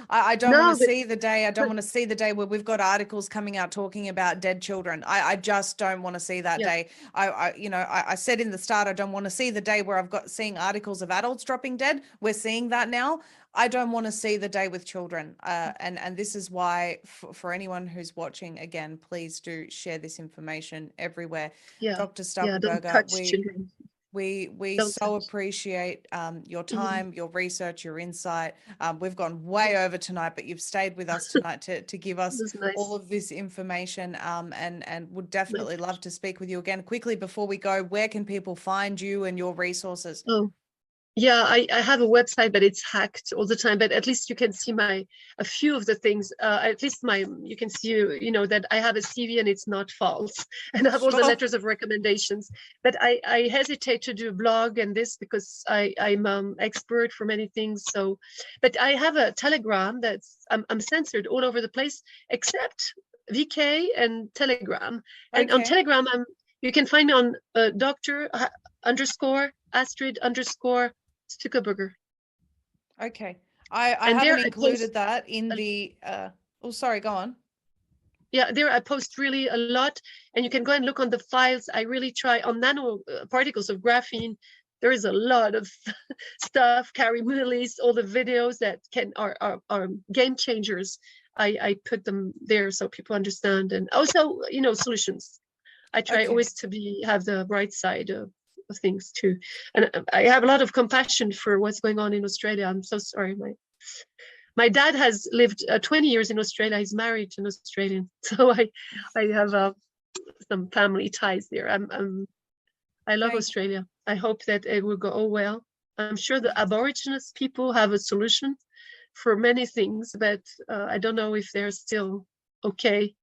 I don't want to see the day. I don't want to see the day where we've got articles coming out talking about dead children. I just don't want to see that day. I said in the start, I don't want to see the day where I've got seeing articles of adults dropping dead. We're seeing that now. I don't want to see the day with children. And this is why for anyone who's watching, again, please do share this information everywhere. Dr. Stuckleberger, we so appreciate your time, your research, your insight. We've gone way over tonight, but you've stayed with us tonight to give us all of this information, and would definitely love to speak with you again. Quickly before we go, where can people find you and your resources? Yeah, I have a website, but it's hacked all the time. But at least you can see a few of the things. At least you can see, that I have a CV and it's not false, and I have all the letters of recommendations. But I hesitate to do a blog and this because I'm expert for many things. So, but I have a Telegram I'm censored all over the place except VK and Telegram. And on Telegram, you can find me on Dr_Astrid_ Stuckleberger. Okay. I haven't included that in the sorry, go on. Yeah, there I post really a lot, and you can go and look on the files. I really try on nano particles of graphene. There is a lot of stuff, Carrie Millie's, all the videos that are game changers. I put them there so people understand, and also solutions. I try always to have the bright side of things too, and I have a lot of compassion for what's going on in Australia. I'm so sorry. My dad has lived 20 years in Australia. He's married to an Australian, so I have some family ties there. I love Australia. I hope that it will go well. I'm sure the Aborigines people have a solution for many things, but I don't know if they're still okay.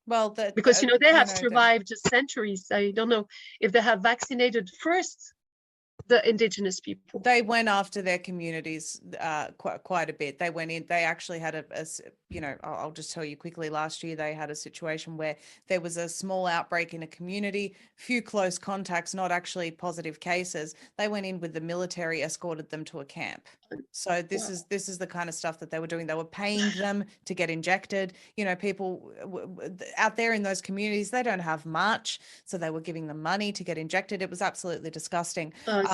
Well, because they have survived centuries. I don't know if they have vaccinated first the indigenous people. They went after their communities quite a bit. They went in. They actually had I'll just tell you quickly. Last year they had a situation where there was a small outbreak in a community, few close contacts, not actually positive cases. They went in with the military, escorted them to a camp. So this is the kind of stuff that they were doing. They were paying them to get injected. People out there in those communities, they don't have much, so they were giving them money to get injected. It was absolutely disgusting. But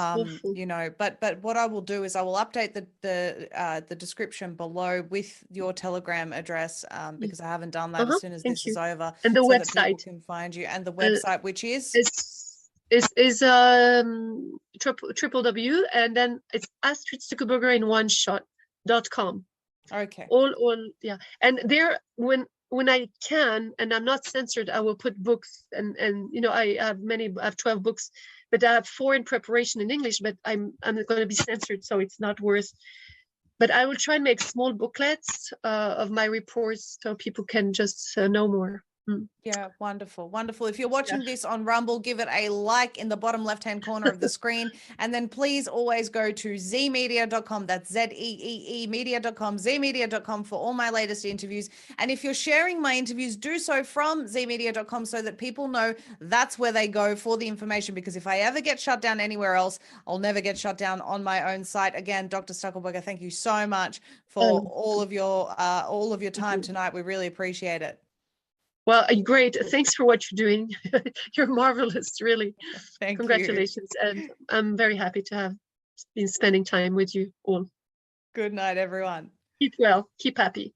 what I will do is I will update the description below with your Telegram address, because I haven't done that as soon as this is over, and the so website that people can find you, and the website, which is www, and then it's Astrid Stuckleberger in one shot.com. Okay. All and there when I can, and I'm not censored, I will put books, and I have 12 books, but I have 4 in preparation in English, but I'm going to be censored, so it's not worth. But I will try and make small booklets of my reports so people can just know more. Yeah, wonderful. If you're watching this on Rumble, give it a like in the bottom left hand corner of the screen, and then please always go to zeemedia.com. That's ZEEE media.com, zeemedia.com for all my latest interviews. And if you're sharing my interviews, do so from zeemedia.com so that people know that's where they go for the information, because if I ever get shut down anywhere else, I'll never get shut down on my own site. Again, Dr. Stuckleberger, thank you so much for all of your time tonight. We really appreciate it. Well, great. Thanks for what you're doing. You're marvelous, really. Congratulations. And I'm very happy to have been spending time with you all. Good night, everyone. Keep well. Keep happy.